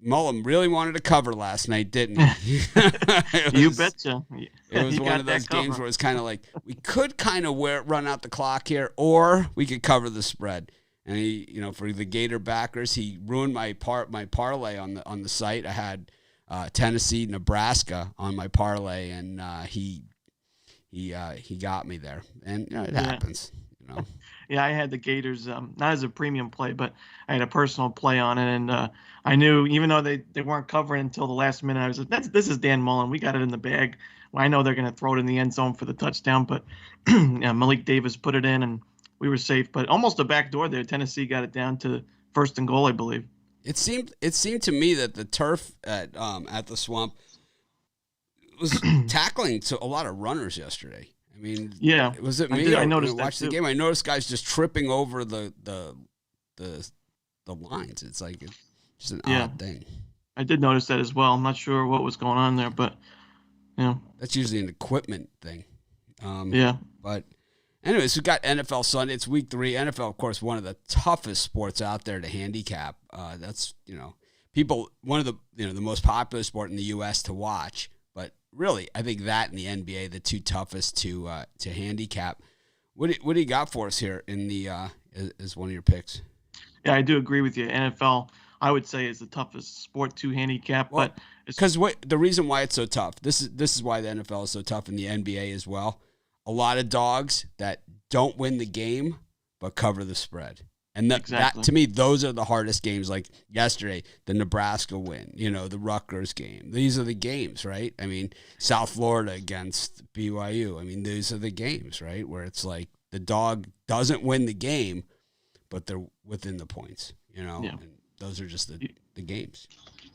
Mullum really wanted to cover last night, didn't he? You betcha. It was one of those games where it's kind of like we could kind of run out the clock here, or we could cover the spread. And he, for the Gator backers, he ruined my parlay on the site. I had Tennessee, Nebraska on my parlay, and he got me there, and it happens. Yeah, I had the Gators, not as a premium play, but I had a personal play on it, and I knew, even though they weren't covering until the last minute, I was like, this is Dan Mullen. We got it in the bag. Well, I know they're going to throw it in the end zone for the touchdown, but Malik Davis put it in, and we were safe. But almost a backdoor there. Tennessee got it down to 1st and goal, I believe. It seemed to me that the turf at the Swamp was tackling to a lot of runners yesterday. I mean, yeah. Was it me? I noticed that watched the game. I noticed guys just tripping over the lines. It's like it's just an odd thing. I did notice that as well. I'm not sure what was going on there, but that's usually an equipment thing. Yeah. But anyways, we got NFL Sunday. It's week 3. NFL, of course, one of the toughest sports out there to handicap. That's one of the the most popular sport in the U.S. to watch. But really, I think that and the NBA, the two toughest to handicap. What do you got for us here in the as one of your picks? Yeah, I do agree with you. NFL, I would say, is the toughest sport to handicap. Well, but because the reason why it's so tough, this is why the NFL is so tough, and the NBA as well. A lot of dogs that don't win the game but cover the spread. And that to me, those are the hardest games. Like yesterday, the Nebraska win, the Rutgers game. These are the games, right? I mean, South Florida against BYU. I mean, these are the games, right? Where it's like the dog doesn't win the game, but they're within the points, Yeah. And those are just the games.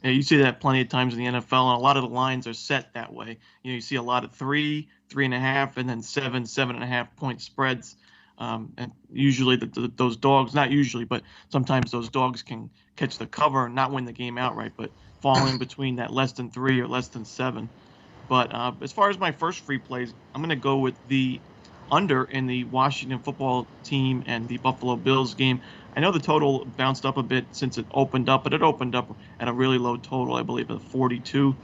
Yeah, you see that plenty of times in the NFL, and a lot of the lines are set that way. You see a lot of 3, 3.5, and then 7, 7.5 point spreads. And usually those dogs, not usually, but sometimes those dogs can catch the cover and not win the game outright, but fall in between that less than 3 or less than 7. But as far as my first free plays, I'm going to go with the under in the Washington football team and the Buffalo Bills game. I know the total bounced up a bit since it opened up, but it opened up at a really low total, I believe, of 42.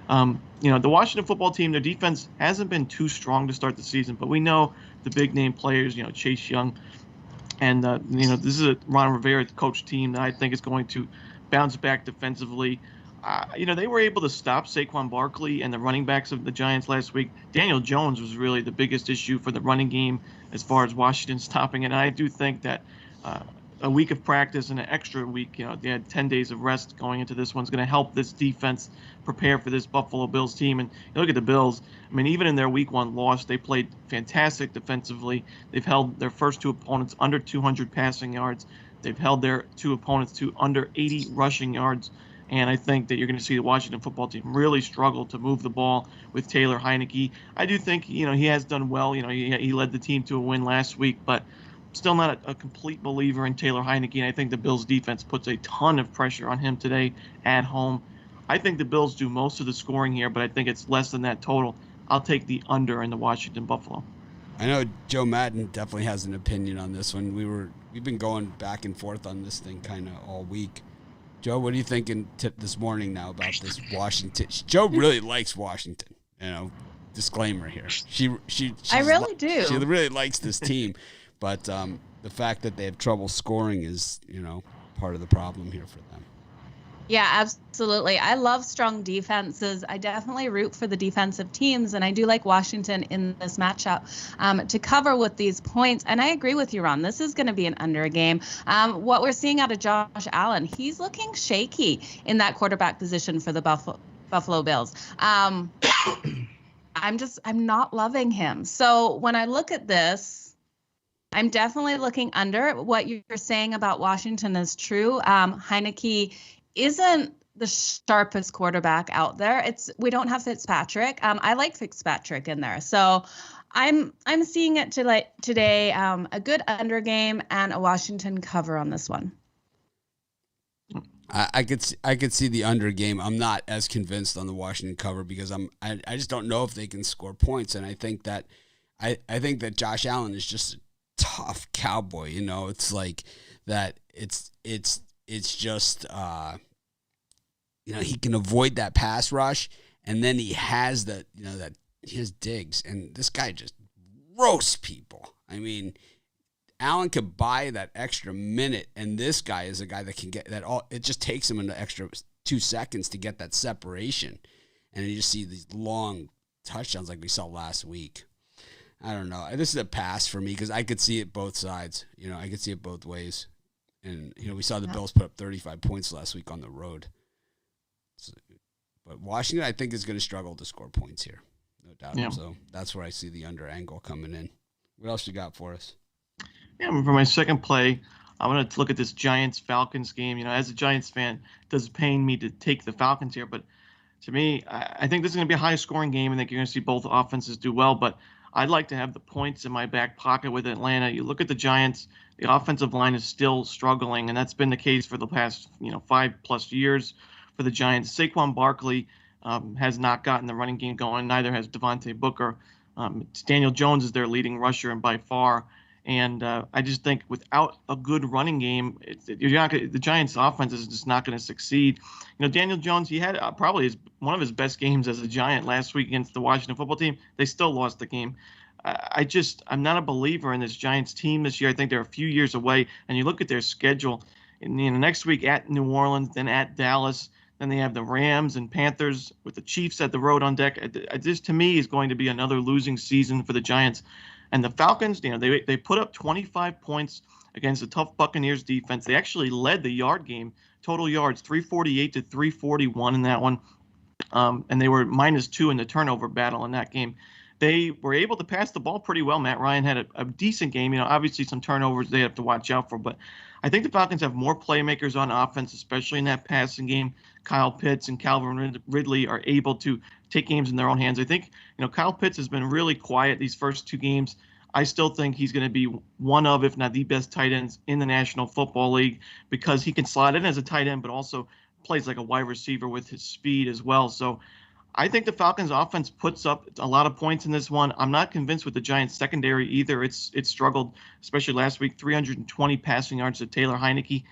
The Washington football team, their defense hasn't been too strong to start the season, but we know the big name players, Chase Young, and this is a Ron Rivera coach team that I think is going to bounce back defensively. They were able to stop Saquon Barkley and the running backs of the Giants last week. Daniel Jones was really the biggest issue for the running game as far as Washington stopping it. And I do think that a week of practice and an extra week, they had 10 days of rest going into this one's going to help this defense prepare for this Buffalo Bills team. And you look at the Bills, even in their week 1 loss, they played fantastic defensively. They've held their first 2 opponents under 200 passing yards. They've held their 2 opponents to under 80 rushing yards. And I think that you're going to see the Washington football team really struggle to move the ball with Taylor Heineke. I do think, he has done well. He led the team to a win last week, but still not a complete believer in Taylor Heineke. And I think the Bills defense puts a ton of pressure on him today at home. I think the Bills do most of the scoring here, but I think it's less than that total. I'll take the under in the Washington Buffalo. I know Joe Madden definitely has an opinion on this one. We've been going back and forth on this thing kind of all week. Joe, what are you thinking this morning now about this Washington? Joe really likes Washington. Disclaimer here. I really do. She really likes this team, but the fact that they have trouble scoring is, part of the problem here for them. Yeah, absolutely. I love strong defenses. I definitely root for the defensive teams, and I do like Washington in this matchup to cover with these points. And I agree with you, Ron. This is going to be an under game. What we're seeing out of Josh Allen, he's looking shaky in that quarterback position for the Buffalo Bills. I'm not loving him. So when I look at this, I'm definitely looking under. What you're saying about Washington is true. Heineke isn't the sharpest quarterback out there. We don't have Fitzpatrick. I like Fitzpatrick in there. So I'm seeing it today, a good under game and a Washington cover on this one. I could see the under game. I'm not as convinced on the Washington cover because I just don't know if they can score points. And I think that Josh Allen is just a tough cowboy. It's like that. It's just he can avoid that pass rush, and then he has that his digs, and this guy just roasts people. Allen could buy that extra minute, and this guy is a guy that can get that all. It just takes him an extra 2 seconds to get that separation, and you just see these long touchdowns like we saw last week. I don't know. This is a pass for me because I could see it both sides. I could see it both ways. And, we saw the Bills put up 35 points last week on the road. But Washington, I think, is going to struggle to score points here. No doubt. Yeah. So that's where I see the under angle coming in. What else you got for us? Yeah, for my second play, I'm going to look at this Giants-Falcons game. As a Giants fan, it does pain me to take the Falcons here. But to me, I think this is going to be a high-scoring game. I think you're going to see both offenses do well. But I'd like to have the points in my back pocket with Atlanta. You look at the Giants, the offensive line is still struggling, and that's been the case for the past 5+ years for the Giants. Saquon Barkley has not gotten the running game going. Neither has Devontae Booker. Daniel Jones is their leading rusher, and by far. And I just think without a good running game, the Giants' offense is just not going to succeed. Daniel Jones, he had probably one of his best games as a Giant last week against the Washington football team. They still lost the game. I'm not a believer in this Giants team this year. I think they're a few years away. And you look at their schedule, next week at New Orleans, then at Dallas, then they have the Rams and Panthers with the Chiefs at the road on deck. This, to me, is going to be another losing season for the Giants. And the Falcons, they put up 25 points against a tough Buccaneers defense. They actually led the yard game, total yards, 348 to 341 in that one. And they were -2 in the turnover battle in that game. They were able to pass the ball pretty well. Matt Ryan had a decent game. Obviously some turnovers they have to watch out for. But I think the Falcons have more playmakers on offense, especially in that passing game. Kyle Pitts and Calvin Ridley are able to take games in their own hands. I think, Kyle Pitts has been really quiet these first 2 games. I still think he's going to be one of, if not the best tight ends in the National Football League because he can slot in as a tight end, but also plays like a wide receiver with his speed as well. So I think the Falcons offense puts up a lot of points in this one. I'm not convinced with the Giants secondary either. It's struggled, especially last week, 320 passing yards to Taylor Heineke.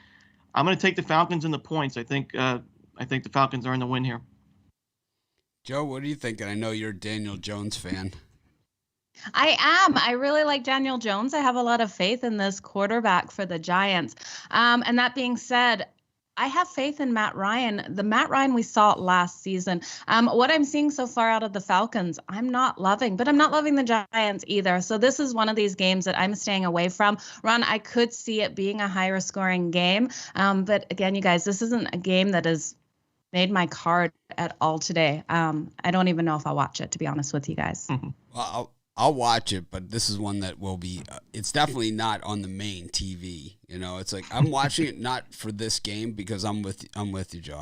I'm going to take the Falcons in the points. I think the Falcons are in the win here. Joe, what are you thinking? I know you're a Daniel Jones fan. I am. I really like Daniel Jones. I have a lot of faith in this quarterback for the Giants. And that being said, I have faith in Matt Ryan. The Matt Ryan we saw last season. What I'm seeing so far out of the Falcons, I'm not loving, but I'm not loving the Giants either. So this is one of these games that I'm staying away from. Ron, I could see it being a higher scoring game. But again, you guys, this isn't a game that has made my card at all today. I don't even know if I'll watch it, to be honest with you guys. Mm-hmm. Well, I'll watch it, but this is one that will be, it's definitely not on the main TV. You know, it's like, I'm watching it not for this game because I'm with you, Joe.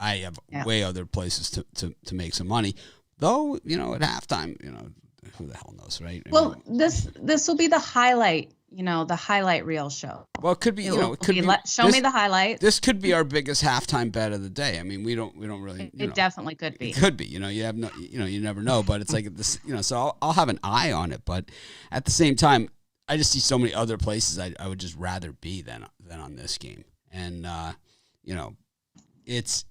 I have way other places to make some money. Though, you know, at halftime, you know, who the hell knows, right? Well, this will be the highlight, the highlight reel show. Well, it could be, it could be. Show me the highlight. This could be our biggest halftime bet of the day. I mean, we don't really. It definitely could be. It could be. You never know. But it's like this. So I'll have an eye on it. But at the same time, I just see so many other places I would just rather be than on this game. And it's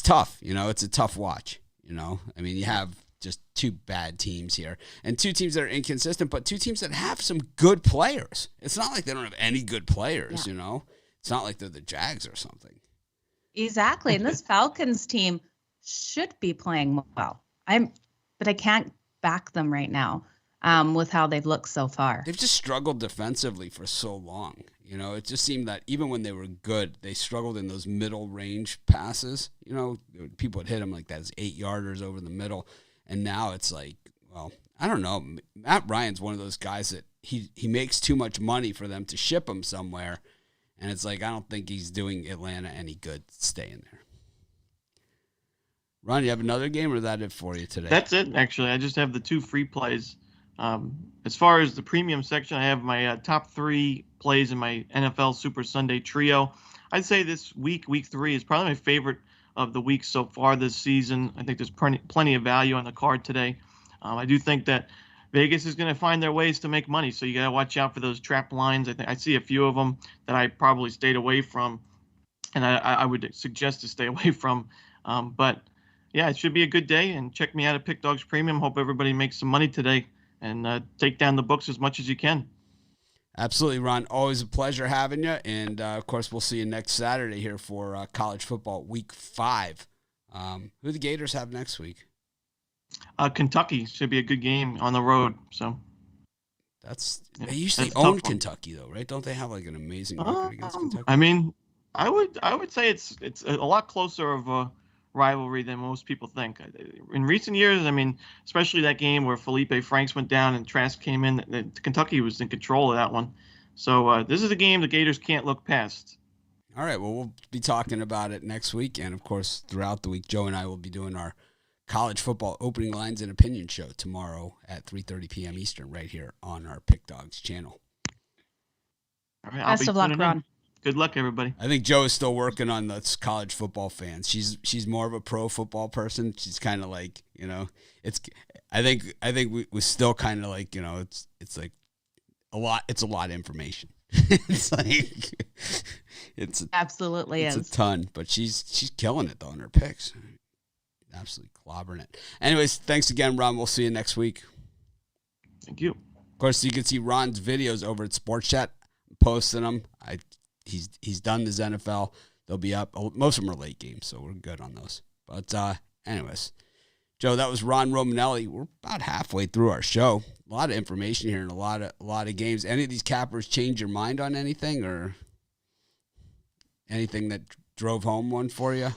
tough. It's a tough watch. I mean, you have just two bad teams here and two teams that are inconsistent, but two teams that have some good players. It's not like they don't have any good players, It's not like they're the Jags or something. Exactly. And this Falcons team should be playing well. But I can't back them right now with how they've looked so far. They've just struggled defensively for so long. It just seemed that even when they were good, they struggled in those middle range passes. People would hit them like that as 8-yarders over the middle. And now it's like, well, I don't know. Matt Ryan's one of those guys that he makes too much money for them to ship him somewhere. And it's like, I don't think he's doing Atlanta any good staying there. Ron, you have another game or is that it for you today? That's it, actually. I just have the 2 free plays. As far as the premium section, I have my top 3 plays in my NFL Super Sunday trio. I'd say this week 3, is probably my favorite of the week so far this season. I think there's plenty of value on the card today. I do think that Vegas is going to find their ways to make money, so you got to watch out for those trap lines. I see a few of them that I probably stayed away from, and I would suggest to stay away from. But yeah, it should be a good day, and check me out at Pick Dogs Premium. Hope everybody makes some money today and take down the books as much as you can. Absolutely, Ron. Always a pleasure having you. And, of course, we'll see you next Saturday here for college football week 5. Who do the Gators have next week? Kentucky should be a good game on the road. So they usually own Kentucky, though, right? Don't they have like an amazing record against Kentucky? I mean, I would say it's a lot closer of a rivalry than most people think. In recent years, I mean, especially that game where Felipe Franks went down and Trask came in, Kentucky was in control of that one. So this is a game the Gators can't look past. All right, well, we'll be talking about it next week. And, of course, throughout the week, Joe and I will be doing our college football opening lines and opinion show tomorrow at 3:30 p.m. Eastern right here on our Pick Dogs channel. All right, best of luck, Ron. Good luck, everybody. I think Joe is still working on those college football fans. She's more of a pro football person. She's kind of like, it's. I think we still kind of like, it's like a lot. It's a lot of information. It's like it's absolutely it's is a ton, but she's killing it though in her picks. Absolutely clobbering it. Anyways, thanks again, Ron. We'll see you next week. Thank you. Of course, you can see Ron's videos over at Sports Chat. I'm posting them. He's done his NFL. They'll be up. Most of them are late games, so we're good on those. But anyways, Joe, that was Ron Romanelli. We're about halfway through our show. A lot of information here and a lot of games. Any of these cappers change your mind on anything or anything that drove home one for you?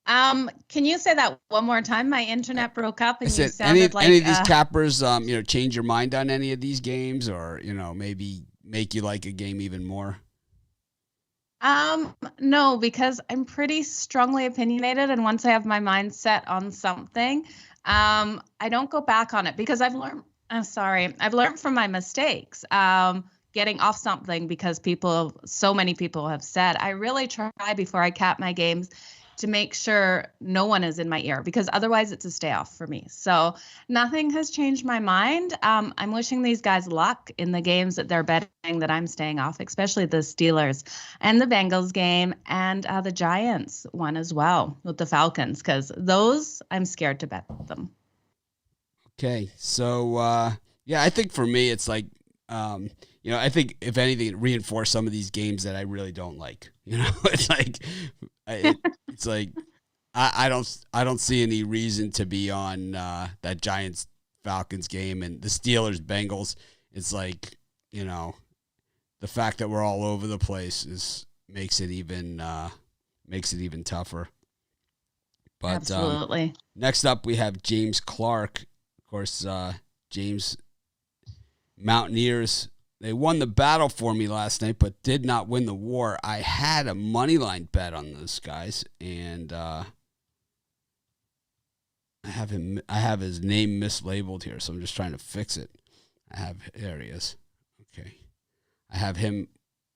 Can you say that one more time? My internet broke up and you any sounded like any of these cappers change your mind on any of these games or maybe make you like a game even more? No, because I'm pretty strongly opinionated, and once I have my mind set on something, I don't go back on it because I've learned from my mistakes. getting off something because so many people have said, I really try before I cap my games to make sure no one is in my ear, because otherwise it's a stay off for me. So nothing has changed my mind. I'm wishing these guys luck in the games that they're betting that I'm staying off, especially the Steelers and the Bengals game, and the Giants one as well with the Falcons, because those I'm scared to bet them. Okay. So, I think for me, it's like, I think if anything, it reinforced some of these games that I really don't like. It's like I don't see any reason to be on that Giants Falcons game and the Steelers Bengals. It's like, the fact that we're all over the place makes it even tougher. But absolutely. Next up, we have James Clark. Of course, James, Mountaineers. They won the battle for me last night, but did not win the war. I had a money line bet on those guys, and I have his name mislabeled here, so I'm just trying to fix it. There he is. Okay, I have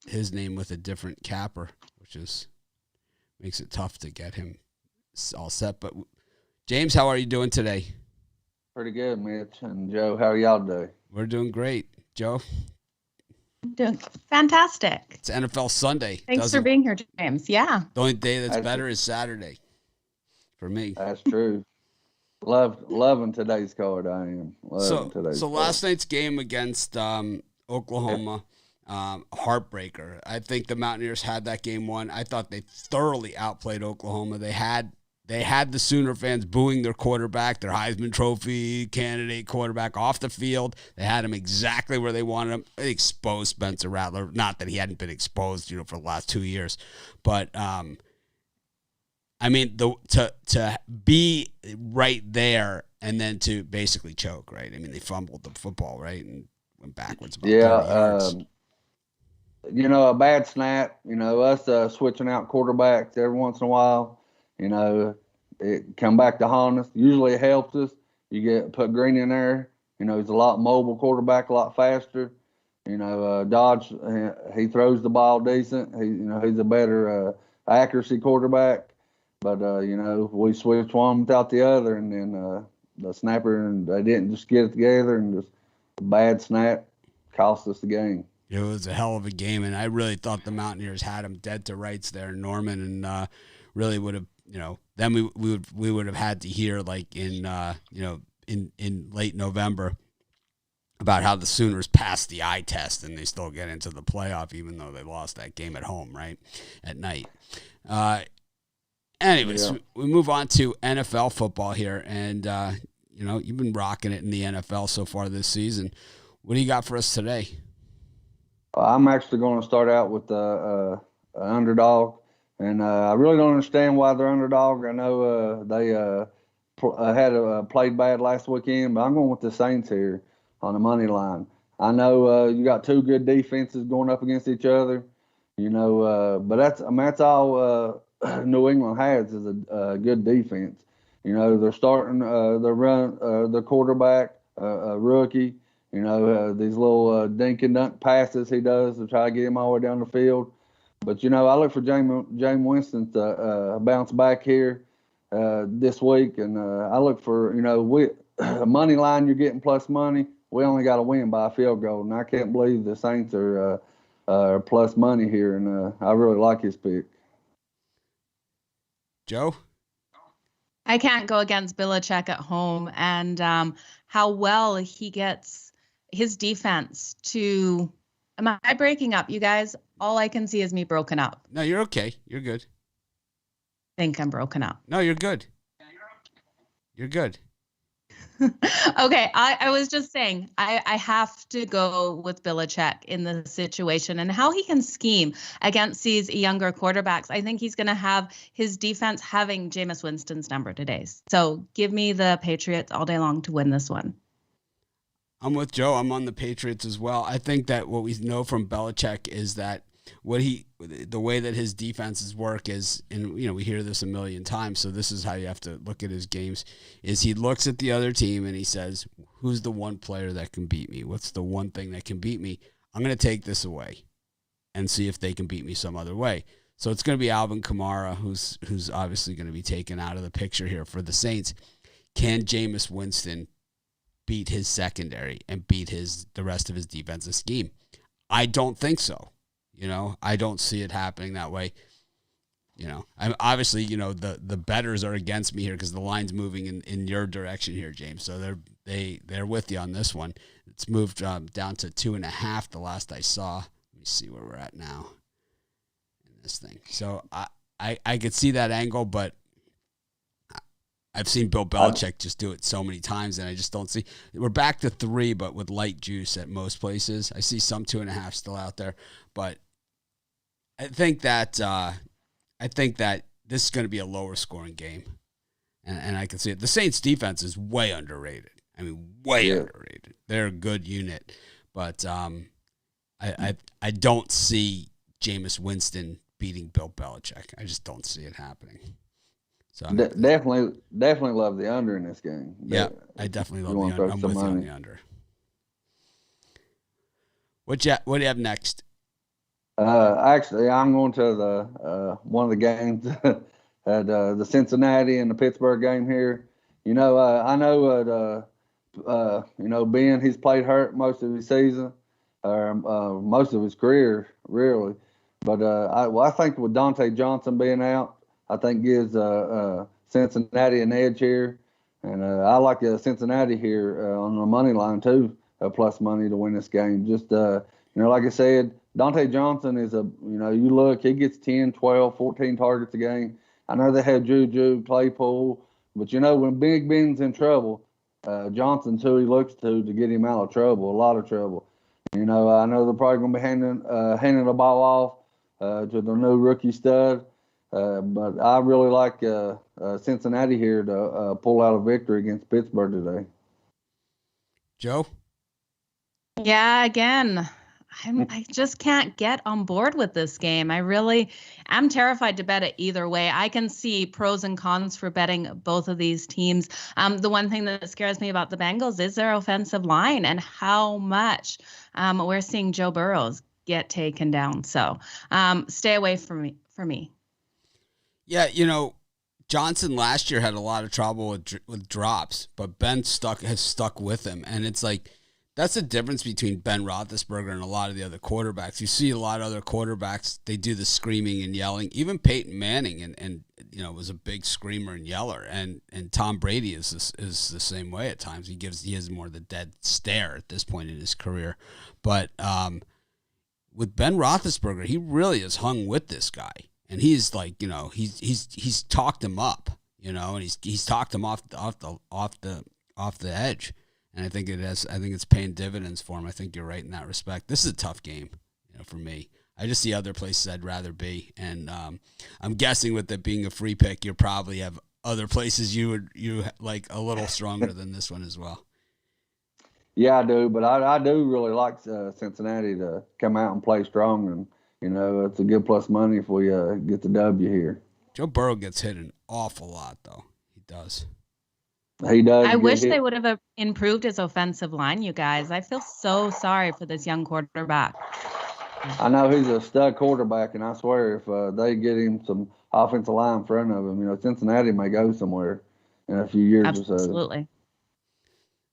his name with a different capper, which makes it tough to get him all set. But James, how are you doing today? Pretty good, Mitch and Joe. How are y'all doing? We're doing great, Joe. Doing fantastic. It's NFL Sunday. Thanks for being here, James. Yeah. The only day that's better is Saturday for me. That's true. Loving today's card. I am. So last night's game against Oklahoma, heartbreaker. I think the Mountaineers had that game won. I thought they thoroughly outplayed Oklahoma. They had the Sooner fans booing their quarterback, their Heisman Trophy candidate quarterback, off the field. They had him exactly where they wanted him. They exposed Spencer Rattler. Not that he hadn't been exposed, for the last 2 years. But, to be right there and then to basically choke, right? I mean, they fumbled the football, right, and went backwards about 30 yards. A bad snap. Us switching out quarterbacks every once in a while. It come back to haunt us. Usually it helps us. You put Green in there. He's a lot mobile quarterback, a lot faster. Dodge, he throws the ball decent. He's a better accuracy quarterback. But we switched one without the other, and then the snapper, and they didn't just get it together, and just a bad snap cost us the game. It was a hell of a game, and I really thought the Mountaineers had them dead to rights there in Norman, and really would have. Then we would have had to hear like in late November about how the Sooners passed the eye test and they still get into the playoff even though they lost that game at home, right, at night. Anyways, we move on to NFL football here, and you've been rocking it in the NFL so far this season. What do you got for us today? I'm actually going to start out with an underdog. And I really don't understand why they're underdog. I know they had played bad last weekend, but I'm going with the Saints here on the money line. I know you got two good defenses going up against each other, but that's all New England has is a good defense. They're starting their quarterback, a rookie. These little dink and dunk passes he does to try to get him all the way down the field. But, I look for James Winston to bounce back here this week. And I look for, money line, you're getting plus money. We only got to win by a field goal. And I can't believe the Saints are plus money here. And I really like his pick. Joe? I can't go against Belichick at home, and how well he gets his defense to – am I breaking up, you guys? All I can see is me broken up. No, you're okay. You're good. I think I'm broken up. No, you're good. You're good. Okay, I was just saying, I have to go with Belichick in the situation and how he can scheme against these younger quarterbacks. I think he's going to have his defense having Jameis Winston's number today. So give me the Patriots all day long to win this one. I'm with Joe. I'm on the Patriots as well. I think that what we know from Belichick is that the way that his defenses work is, and we hear this a million times, so this is how you have to look at his games, is he looks at the other team and he says, who's the one player that can beat me? What's the one thing that can beat me? I'm going to take this away and see if they can beat me some other way. So it's going to be Alvin Kamara, who's obviously going to be taken out of the picture here for the Saints. Can Jameis Winston beat his secondary and beat the rest of his defensive scheme? I don't think so. I don't see it happening that way. I'm obviously, the bettors are against me here because the line's moving in your direction here, James. So they're with you on this one. It's moved down to 2.5 the last I saw. Let me see where we're at now in this thing. So I could see that angle, but I've seen Bill Belichick just do it so many times, and I just don't see. We're back to 3, but with light juice at most places. I see some 2.5 still out there, but I think that this is going to be a lower scoring game, and I can see it. The Saints defense is way underrated. I mean, way underrated. They're a good unit, but I don't see Jameis Winston beating Bill Belichick. I just don't see it happening. So definitely love the under in this game. Yeah, I definitely love the under. I'm with you on the under. What do you have next? Actually, I'm going to the one of the games at the Cincinnati and the Pittsburgh game here. I know Ben, he's played hurt most of his season, most of his career, really. But I think with Dante Johnson being out, I think gives Cincinnati an edge here. And I like Cincinnati here on the money line too, plus money to win this game. Just, like I said, Dante Johnson is you look, he gets 10, 12, 14 targets a game. I know they have Juju, Claypool, but when Big Ben's in trouble, Johnson's who he looks to get him out of trouble, a lot of trouble. I know they're probably going to be handing the ball off to the new rookie stud, but I really like Cincinnati here to pull out a victory against Pittsburgh today. Joe? Yeah, again, I just can't get on board with this game. I'm terrified to bet it either way. I can see pros and cons for betting both of these teams. The one thing that scares me about the Bengals is their offensive line and how much we're seeing Joe Burrows get taken down. So stay away from me. Yeah, Johnson last year had a lot of trouble with drops, but Ben has stuck with him, and it's like, that's the difference between Ben Roethlisberger and a lot of the other quarterbacks. You see a lot of other quarterbacks, they do the screaming and yelling. Even Peyton Manning and was a big screamer and yeller. And Tom Brady is the same way at times. He has more of the dead stare at this point in his career. But with Ben Roethlisberger, he really has hung with this guy. And he's like, he's talked him up, and he's talked him off the edge. And I think it's paying dividends for him. I think you're right in that respect. This is a tough game, for me. I just see other places I'd rather be, and I'm guessing with it being a free pick, you probably have other places you like a little stronger than this one as well. Yeah, I do, but I do really like Cincinnati to come out and play strong, and it's a good plus money if we get the W here. Joe Burrow gets hit an awful lot, though. He does. He does. I wish they would have improved his offensive line, you guys. I feel so sorry for this young quarterback. I know he's a stud quarterback, and I swear if they get him some offensive line in front of him, Cincinnati may go somewhere in a few years or so. Absolutely.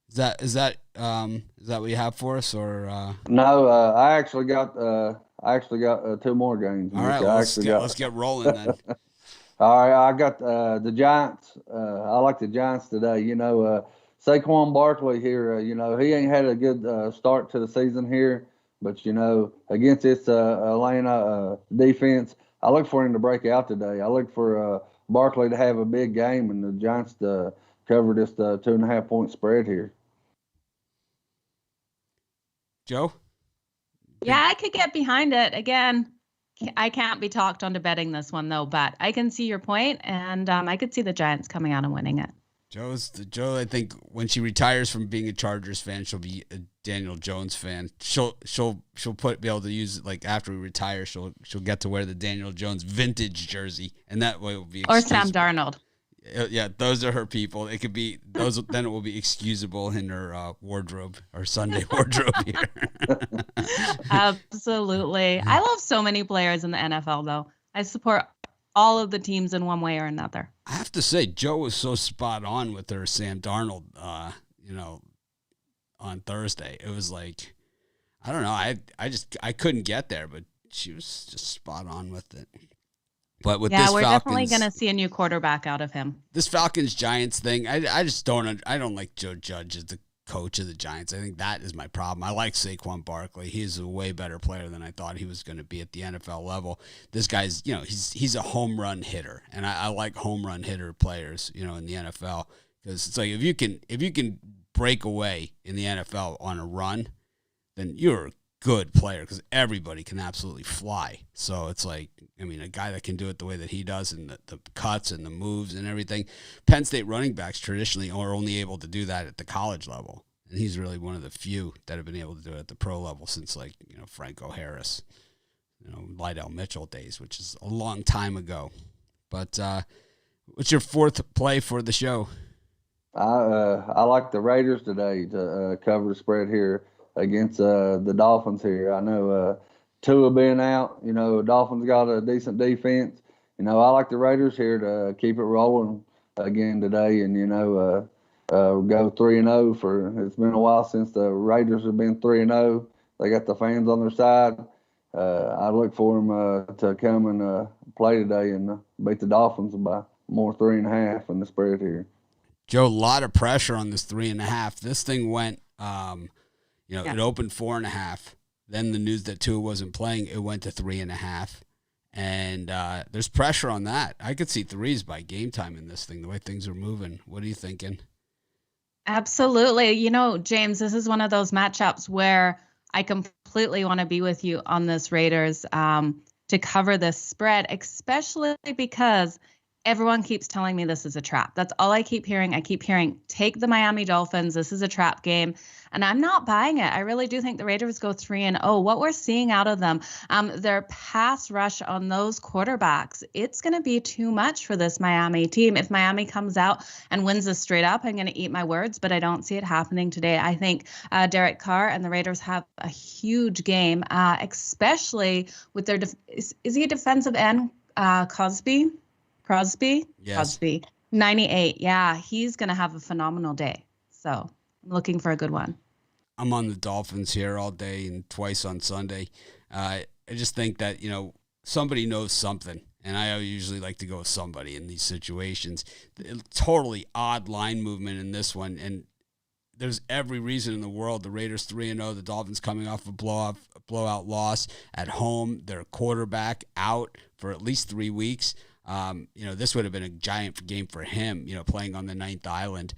Is that what you have for us, or? No, I actually got 2 more games. All right, let's get rolling then. All right, I got the Giants. I like the Giants today. Saquon Barkley here, he ain't had a good start to the season here. But, against this Atlanta defense, I look for him to break out today. I look for Barkley to have a big game and the Giants to cover this 2.5-point spread here. Joe? Yeah, I could get behind it. Again, I can't be talked onto betting this one, though, but I can see your point, and I could see the Giants coming out and winning it. Joe, I think when she retires from being a Chargers fan, she'll be a Daniel Jones fan. She'll be able to use it, like, after we retire, she'll get to wear the Daniel Jones vintage jersey, and that way it will be. Or Sam Darnold. Yeah, those are her people. It could be those. Then it will be excusable in her wardrobe or Sunday wardrobe here. Absolutely. I love so many players in the NFL, though. I support all of the teams in one way or another. I have to say, Joe was so spot on with her Sam Darnold, on Thursday. It was like, I don't know. I couldn't get there, but she was just spot on with it. But with this we're Falcons, definitely going to see a new quarterback out of him. This Falcons Giants thing, I just don't. I don't like Joe Judge as the coach of the Giants. I think that is my problem. I like Saquon Barkley. He's a way better player than I thought he was going to be at the NFL level. This guy's, he's a home run hitter, and I like home run hitter players, in the NFL, because it's like if you can break away in the NFL on a run, then you're a good player, because everybody can absolutely fly. So it's like, a guy that can do it the way that he does, and the cuts and the moves and everything. Penn State running backs traditionally are only able to do that at the college level, and he's really one of the few that have been able to do it at the pro level since, like, Franco Harris, Lydell Mitchell days, which is a long time ago. But what's your fourth play for the show? I like the Raiders today to cover the spread here against the Dolphins here. I know Tua being out, Dolphins got a decent defense. I like the Raiders here to keep it rolling again today, and go 3-0 for. It's been a while since the Raiders have been 3-0. They got the fans on their side. I look for them to come and play today and beat the Dolphins by more 3.5 in the spread here. Joe, a lot of pressure on this 3.5. This thing went, it opened 4.5. Then the news that Tua wasn't playing, it went to 3.5. And there's pressure on that. I could see threes by game time in this thing, the way things are moving. What are you thinking? Absolutely. James, this is one of those matchups where I completely want to be with you on this Raiders to cover this spread, especially because everyone keeps telling me this is a trap. That's all I keep hearing. I keep hearing, take the Miami Dolphins. This is a trap game. And I'm not buying it. I really do think the Raiders go 3-0. What we're seeing out of them, their pass rush on those quarterbacks, it's going to be too much for this Miami team. If Miami comes out and wins this straight up, I'm going to eat my words, but I don't see it happening today. I think Derek Carr and the Raiders have a huge game, especially with their is he a defensive end? Crosby? Yes. Crosby. 98. Yeah, he's going to have a phenomenal day. So I'm looking for a good one. I'm on the Dolphins here all day and twice on Sunday. I just think that, somebody knows something, and I usually like to go with somebody in these situations. Totally odd line movement in this one, and there's every reason in the world. The Raiders 3-0, the Dolphins coming off a blowout loss at home, their quarterback out for at least 3 weeks. This would have been a giant game for him, playing on the 9th island.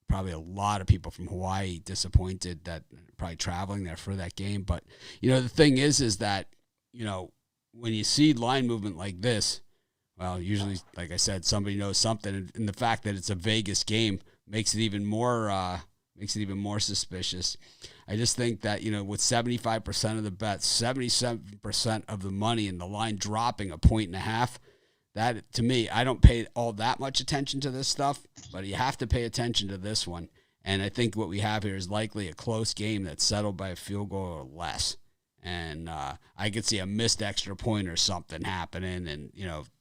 Probably a lot of people from Hawaii disappointed that probably traveling there for that game. But, the thing is that, when you see line movement like this, well, usually, like I said, somebody knows something. And the fact that it's a Vegas game makes it even more suspicious. I just think that, with 75% of the bets, 77% of the money and the line dropping 1.5, that, to me, I don't pay all that much attention to this stuff, but you have to pay attention to this one. And I think what we have here is likely a close game that's settled by a field goal or less. And I could see a missed extra point or something happening, and,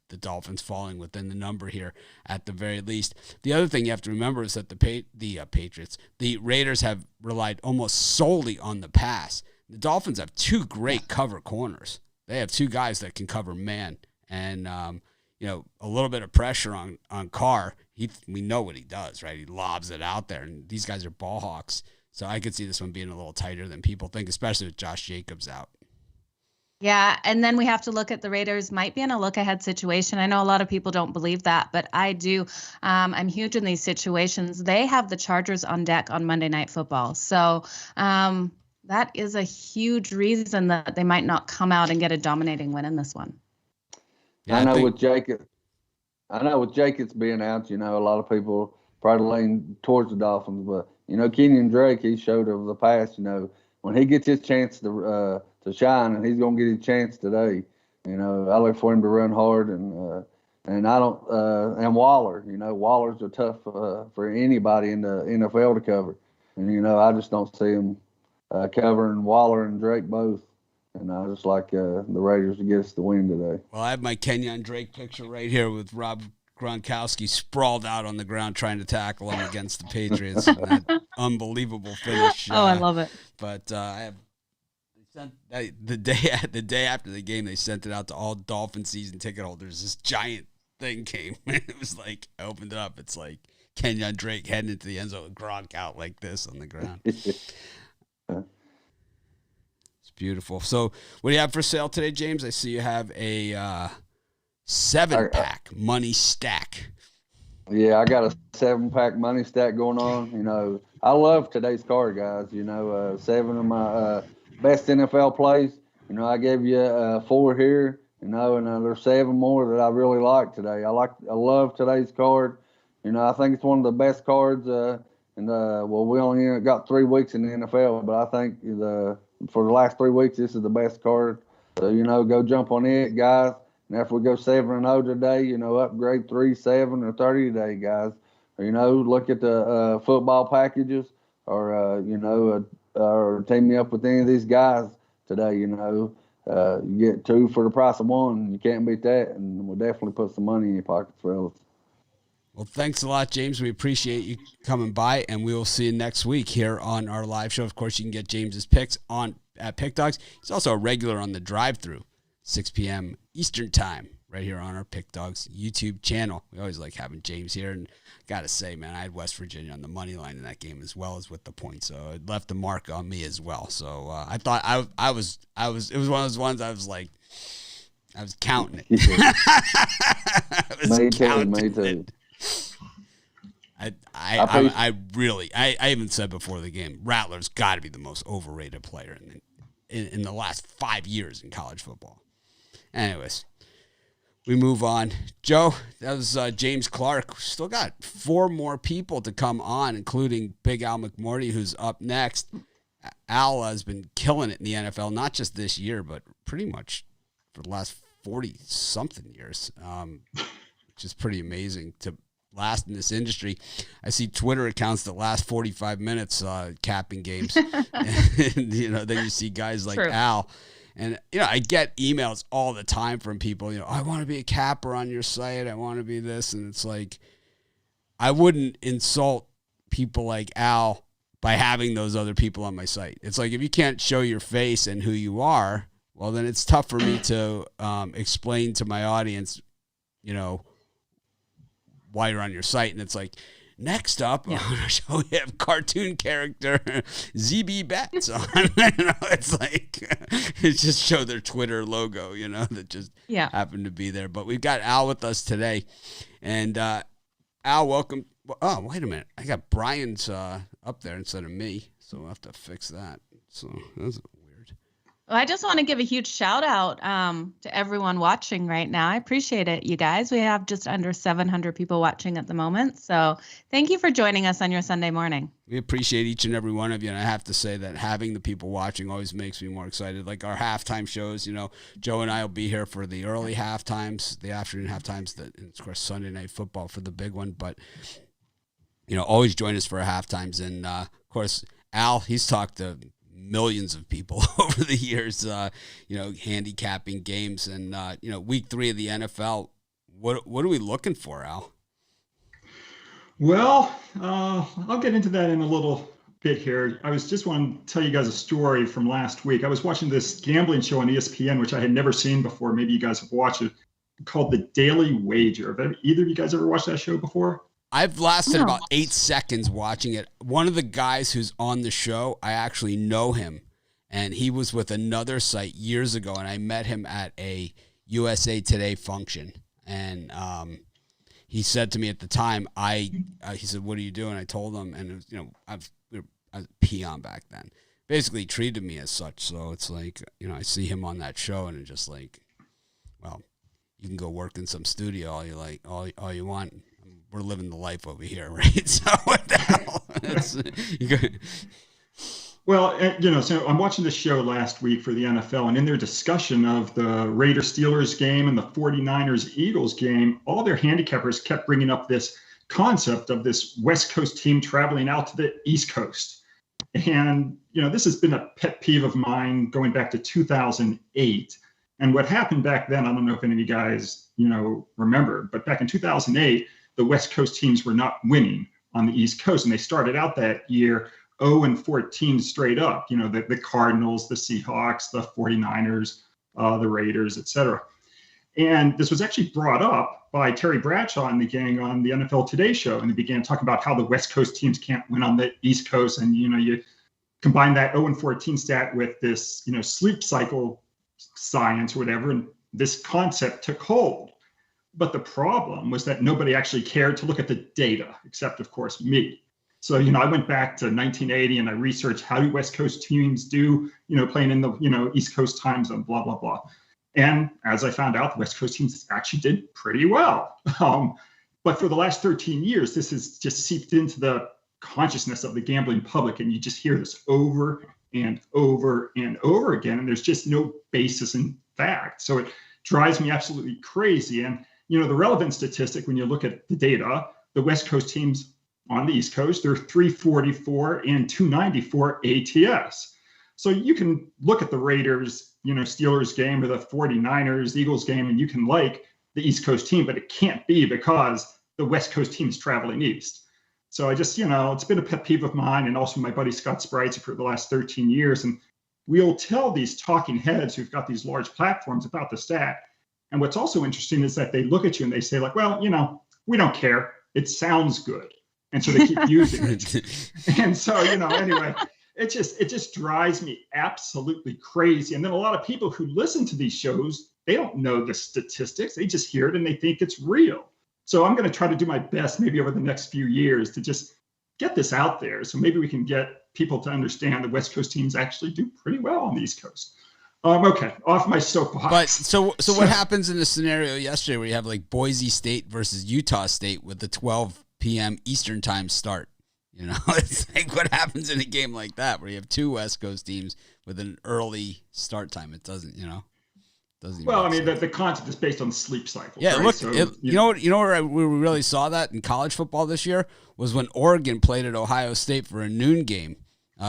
the Dolphins falling within the number here at the very least. The other thing you have to remember is that the Raiders have relied almost solely on the pass. The Dolphins have 2 great cover corners. They have 2 guys that can cover man. And, a little bit of pressure on Carr. We know what he does, right? He lobs it out there, and these guys are ball hawks. So I could see this one being a little tighter than people think, especially with Josh Jacobs out. Yeah, and then we have to look at the Raiders might be in a look-ahead situation. I know a lot of people don't believe that, but I do. I'm huge in these situations. They have the Chargers on deck on Monday Night Football. So that is a huge reason that they might not come out and get a dominating win in this one. Yeah, I know with Jacobs being out, a lot of people probably lean towards the Dolphins. But, Kenyon Drake, he showed over the past, when he gets his chance to shine, and he's going to get his chance today. I look for him to run hard and And I don't, and Waller, Waller's are tough for anybody in the NFL to cover. And, I just don't see them covering Waller and Drake both. And I just like the Raiders to get us the win today. Well, I have my Kenyon Drake picture right here with Rob Gronkowski sprawled out on the ground trying to tackle him against the Patriots. That unbelievable finish. I love it. But I have the day after the game, they sent it out to all Dolphin season ticket holders. This giant thing came. It was like, I opened it up. It's like Kenyon Drake heading into the end zone with Gronk out like this on the ground. It's beautiful. So what do you have for sale today, James? I see you have a 7-pack money stack. Yeah, I got a 7-pack money stack going on. I love today's card, guys. 7 of my best NFL plays. I gave you 4 here. And there's 7 more that I really like today. I love today's card. I think it's one of the best cards. We only got 3 weeks in the NFL, but I think for the last 3 weeks, this is the best card. So go jump on it, guys. And after we go 7-0 today, upgrade 3, 7, or 30 today, guys. Or, look at the football packages, or or team me up with any of these guys today. You get 2 for the price of 1. You can't beat that, and we'll definitely put some money in your pockets, fellas. Well, thanks a lot, James. We appreciate you coming by, and we will see you next week here on our live show. Of course, you can get James's picks at Pick Dogs. He's also a regular on the drive-thru, 6 p.m. Eastern time, right here on our Pick Dogs YouTube channel. We always like having James here, and got to say, man, I had West Virginia on the money line in that game as well as with the points, so it left a mark on me as well. So I thought it was one of those ones I was like, I was counting it. Me too. I even said before the game, Rattler's got to be the most overrated player in the last 5 years in college football. Anyways, we move on. Joe, that was James Clark. We still got 4 more people to come on, including Big Al McMorty, who's up next. Al has been killing it in the NFL, not just this year, but pretty much for the last 40-something years, which is pretty amazing to last in this industry. I see Twitter accounts that last 45 minutes capping games. And, then you see guys like True. Al. And, I get emails all the time from people, I want to be a capper on your site. I want to be this. And it's like, I wouldn't insult people like Al by having those other people on my site. It's like, if you can't show your face and who you are, well, then it's tough for me to explain to my audience, why you're on your site. And it's like, next up, I'm going to show you a cartoon character, ZB Betts on. It's like, it's just show their Twitter logo, that just happened to be there. But we've got Al with us today. And Al, welcome. Oh, wait a minute. I got Brian's up there instead of me, so we'll have to fix that. So that's weird. Well, I just want to give a huge shout out to everyone watching right now. I appreciate it, you guys. We have just under 700 people watching at the moment. So thank you for joining us on your Sunday morning. We appreciate each and every one of you. And I have to say that having the people watching always makes me more excited. Like our halftime shows, Joe and I will be here for the early halftimes, the afternoon halftimes, and of course Sunday Night Football for the big one. But, always join us for our halftimes. And, of course, Al, he's talked to millions of people over the years, handicapping games. And, week 3 of the NFL, what are we looking for, Al? Well, I'll get into that in a little bit here. I was just want to tell you guys a story from last week. I was watching this gambling show on ESPN, which I had never seen before. Maybe you guys have watched it, called The Daily Wager. Have either of you guys ever watched that show before? I've lasted about 8 seconds watching it. One of the guys who's on the show, I actually know him, and he was with another site years ago, and I met him at a USA Today function. And he said to me at the time, he said, "What are you doing?" I told him, and it was, I was a peon back then. Basically treated me as such. So it's like, I see him on that show, and it's just like, well, you can go work in some studio all you want. We're living the life over here, right? So what the hell? Well, so I'm watching this show last week for the NFL, and in their discussion of the Raiders-Steelers game and the 49ers-Eagles game, all their handicappers kept bringing up this concept of this West Coast team traveling out to the East Coast. And, this has been a pet peeve of mine going back to 2008. And what happened back then, I don't know if any of you guys, remember, but back in 2008, the West Coast teams were not winning on the East Coast. And they started out that year 0-14 straight up, the Cardinals, the Seahawks, the 49ers, the Raiders, etc. And this was actually brought up by Terry Bradshaw and the gang on the NFL Today show. And they began talking about how the West Coast teams can't win on the East Coast. And, you combine that 0-14 stat with this, sleep cycle science or whatever, and this concept took hold. But the problem was that nobody actually cared to look at the data, except, of course, me. So, I went back to 1980 and I researched how do West Coast teams do, playing in the, East Coast time zone, blah, blah, blah. And as I found out, the West Coast teams actually did pretty well. But for the last 13 years, this has just seeped into the consciousness of the gambling public. And you just hear this over and over and over again. And there's just no basis in fact. So it drives me absolutely crazy. And, the relevant statistic, when you look at the data, the West Coast teams on the East Coast, they're 344 and 294 ATS. So you can look at the Raiders, Steelers game or the 49ers, Eagles game, and you can like the East Coast team, but it can't be because the West Coast team is traveling east. So I just, it's been a pet peeve of mine and also my buddy Scott Spreitzer for the last 13 years. And we'll tell these talking heads who've got these large platforms about the stat. And what's also interesting is that they look at you and they say like, well, we don't care. It sounds good. And so they keep using it. And so, anyway, it just drives me absolutely crazy. And then a lot of people who listen to these shows, they don't know the statistics. They just hear it and they think it's real. So I'm going to try to do my best maybe over the next few years to just get this out there. So maybe we can get people to understand the West Coast teams actually do pretty well on the East Coast. Okay, off my soapbox. But so what happens in the scenario yesterday where you have like Boise State versus Utah State with the 12 p.m. Eastern time start? It's like what happens in a game like that where you have two West Coast teams with an early start time? It doesn't, doesn't. Well, I mean, the concept is based on sleep cycle. Yeah, right? look, so, you know where we really saw that in college football this year was when Oregon played at Ohio State for a noon game.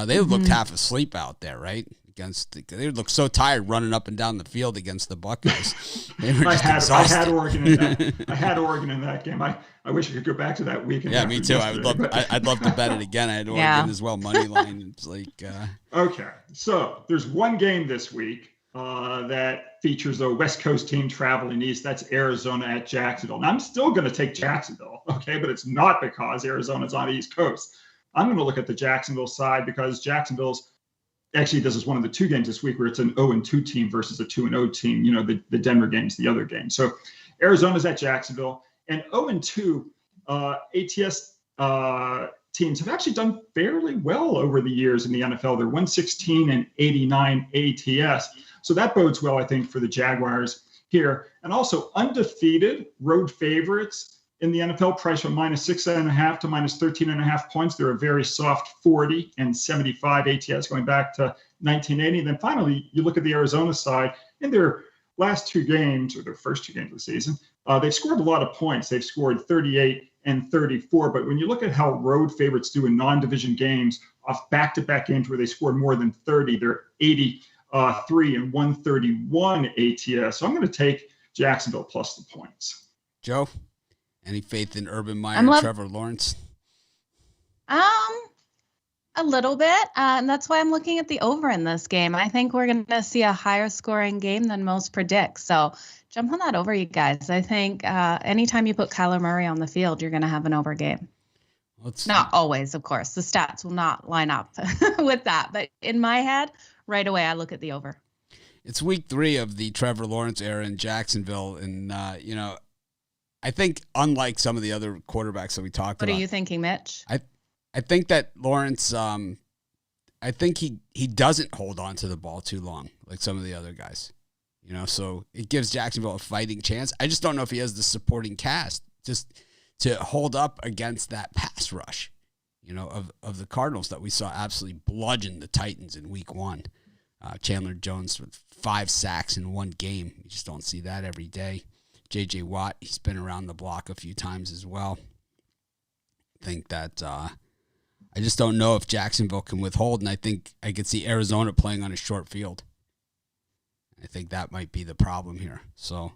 They looked half asleep out there, right? They looked so tired running up and down the field against the Buckeyes. They were just exhausted. I had Oregon in that. I had Oregon in that game. I wish I could go back to that weekend. Yeah, me too. I'd love to bet it again. I had Oregon as well, money line. It's like okay. So there's one game this week that features a West Coast team traveling east. That's Arizona at Jacksonville. Now I'm still going to take Jacksonville, okay, but it's not because Arizona's on the East Coast. I'm going to look at the Jacksonville side because Jacksonville's actually, this is one of the two games this week where it's an 0-2 team versus a 2-0 team. The Denver game's the other game. So Arizona's at Jacksonville. And 0-2 ATS teams have actually done fairly well over the years in the NFL. They're 116 and 89 ATS. So that bodes well, I think, for the Jaguars here. And also undefeated road favorites in the NFL, price from -6.5 to -13.5 points. They're a very soft 40 and 75 ATS going back to 1980. Then finally, you look at the Arizona side. In their last two games, or their first two games of the season, they've scored a lot of points. They've scored 38 and 34. But when you look at how road favorites do in non-division games off back-to-back games where they scored more than 30, they're 83 and 131 ATS. So I'm going to take Jacksonville plus the points. Joe? Any faith in Urban Meyer and Trevor Lawrence? A little bit. And that's why I'm looking at the over in this game. I think we're going to see a higher scoring game than most predict. So jump on that over, you guys. I think anytime you put Kyler Murray on the field, you're going to have an over game. Not always, of course. The stats will not line up with that. But in my head, right away, I look at the over. It's week 3 of the Trevor Lawrence era in Jacksonville. And, I think unlike some of the other quarterbacks that we talked about. What are you thinking, Mitch? I think that Lawrence, I think he doesn't hold on to the ball too long like some of the other guys. So it gives Jacksonville a fighting chance. I just don't know if he has the supporting cast just to hold up against that pass rush. of the Cardinals that we saw absolutely bludgeon the Titans in week 1. Chandler Jones with 5 sacks in one game. You just don't see that every day. J.J. Watt, he's been around the block a few times as well. I think that I just don't know if Jacksonville can withhold, and I think I could see Arizona playing on a short field. I think that might be the problem here. So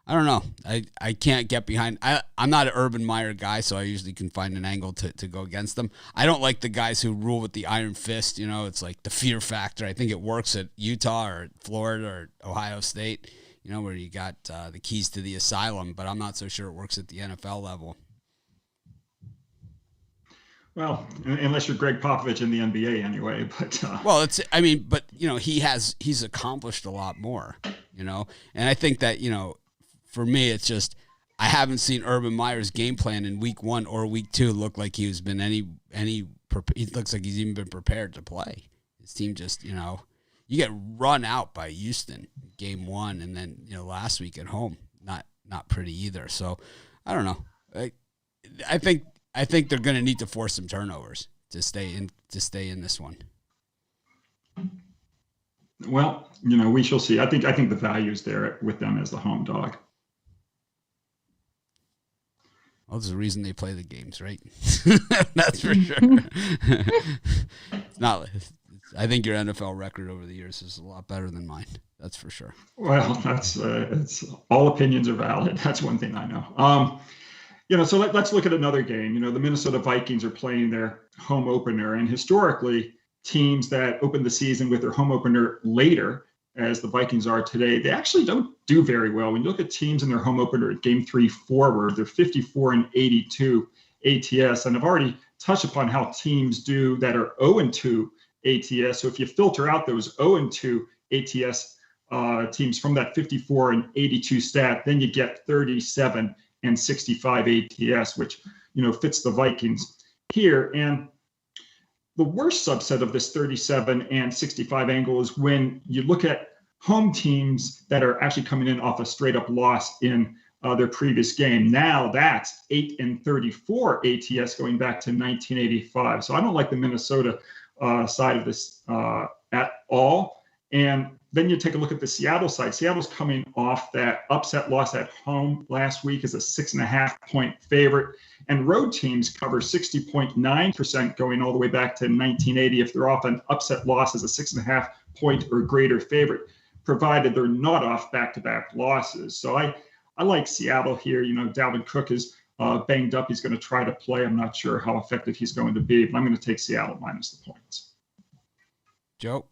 I don't know. I can't get behind. I'm not an Urban Meyer guy, so I usually can find an angle to go against them. I don't like the guys who rule with the iron fist. It's like the fear factor. I think it works at Utah or Florida or Ohio State, where you got the keys to the asylum, but I'm not so sure it works at the NFL level. Well, unless you're Greg Popovich in the NBA anyway, but well, he's accomplished a lot more, and I think that, for me, it's just I haven't seen Urban Meyer's game plan in week 1 or week 2 look like he's been he looks like he's even been prepared to play. His team just, you get run out by Houston game 1, and then last week at home, not pretty either. So I don't know. I think they're going to need to force some turnovers to stay in this one. Well, we shall see. I think the value is there with them as the home dog. Well, there's a reason they play the games, right? That's for sure. It's not. I think your NFL record over the years is a lot better than mine. That's for sure. Well, that's it's all opinions are valid. That's one thing I know. So let's look at another game. The Minnesota Vikings are playing their home opener, and historically, teams that open the season with their home opener later, as the Vikings are today, they actually don't do very well. When you look at teams in their home opener at game 3 forward, they're 54-82 ATS, and I've already touched upon how teams do that are 0-2 ATS. So if you filter out those 0-2 ATS teams from that 54-82 stat, then you get 37-65 ATS, which fits the Vikings here. And the worst subset of this 37-65 angle is when you look at home teams that are actually coming in off a straight up loss in their previous game. Now that's 8-34 ATS going back to 1985. So I don't like the Minnesota side of this at all. And then you take a look at the Seattle side. Seattle's coming off that upset loss at home last week as a 6.5-point favorite. And road teams cover 60.9% going all the way back to 1980 if they're off an upset loss as a 6.5-point or greater favorite, provided they're not off back-to-back losses. So I like Seattle here. Dalvin Cook is banged up. He's going to try to play. I'm not sure how effective he's going to be, but I'm going to take Seattle minus the points. Joe?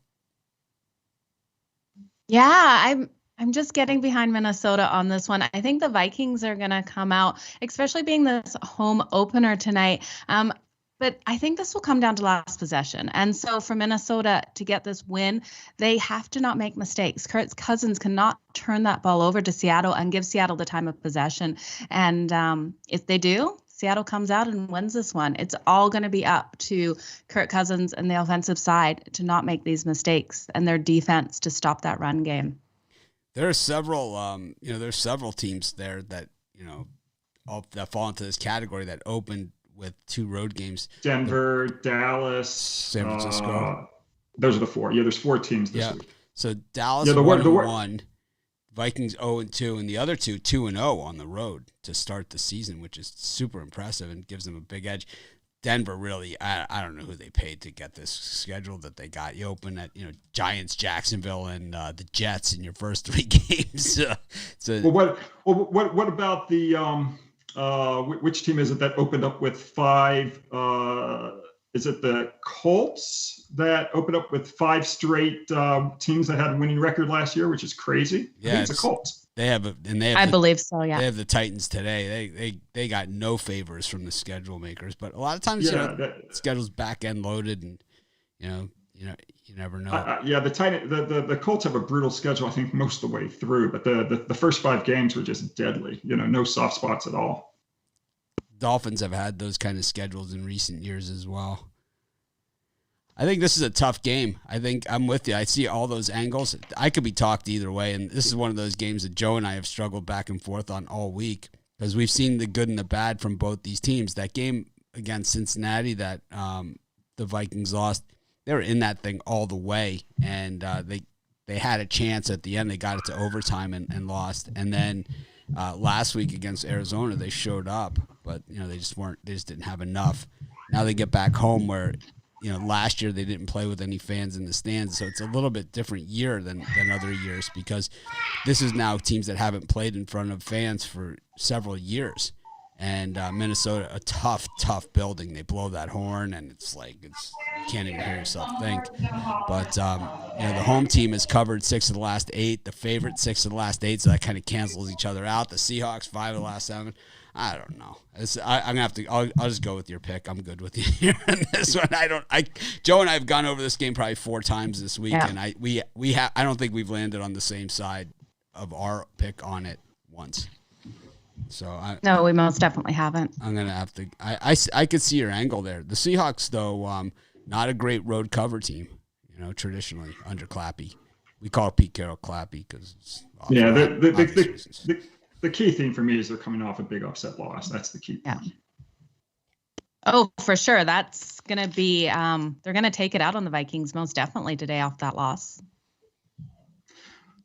Yeah, I'm just getting behind Minnesota on this one. I think the Vikings are going to come out, especially being this home opener tonight. But I think this will come down to last possession. And so for Minnesota to get this win, they have to not make mistakes. Kirk Cousins cannot turn that ball over to Seattle and give Seattle the time of possession. And if they do, Seattle comes out and wins this one. It's all going to be up to Kirk Cousins and the offensive side to not make these mistakes and their defense to stop that run game. There are several, there's several teams there that, that fall into this category that opened with 2 road games. Denver, Dallas, San Francisco. Those are the 4. Yeah, there's 4 teams this week. So Dallas 1-1, Vikings 0-2, and the other 2-0 on the road to start the season, which is super impressive and gives them a big edge. Denver really, I don't know who they paid to get this schedule that they got. You open at Giants, Jacksonville, and the Jets in your first 3 games. What about the which team is it that opened up with 5? Is it the Colts that opened up with 5 straight teams that had a winning record last year, which is crazy? Yeah, I think it's the Colts. I believe so. Yeah, they have the Titans today. They got no favors from the schedule makers, but a lot of times schedule's back end loaded, and you never know. The Colts have a brutal schedule. I think most of the way through, but the first 5 games were just deadly. No soft spots at all. Dolphins have had those kind of schedules in recent years as well. I think this is a tough game. I think I'm with you. I see all those angles. I could be talked either way, and this is one of those games that Joe and I have struggled back and forth on all week because we've seen the good and the bad from both these teams. That game against Cincinnati that the Vikings lost, they were in that thing all the way, and they had a chance at the end. They got it to overtime and lost. And then last week against Arizona, they showed up, but they just didn't have enough. Now they get back home where last year they didn't play with any fans in the stands, so it's a little bit different year than other years because this is now teams that haven't played in front of fans for several years. And Minnesota, a tough building. They blow that horn, and it's like you can't even hear yourself think. But the home team has covered 6 of the last 8. The favorite 6 of the last 8, so that kind of cancels each other out. The Seahawks 5 of the last 7. I don't know. I'm gonna have to. I'll just go with your pick. I'm good with you here on this one. Joe and I have gone over this game probably 4 times this week, and I don't think we've landed on the same side of our pick on it once. So no, we most definitely haven't. I'm gonna have to. I could see your angle there. The Seahawks, though, not a great road cover team. Traditionally under Clappy, we call Pete Carroll Clappy because the key thing for me is they're coming off a big upset loss. That's the key. Yeah. Oh, for sure. That's gonna be. They're gonna take it out on the Vikings most definitely today off that loss.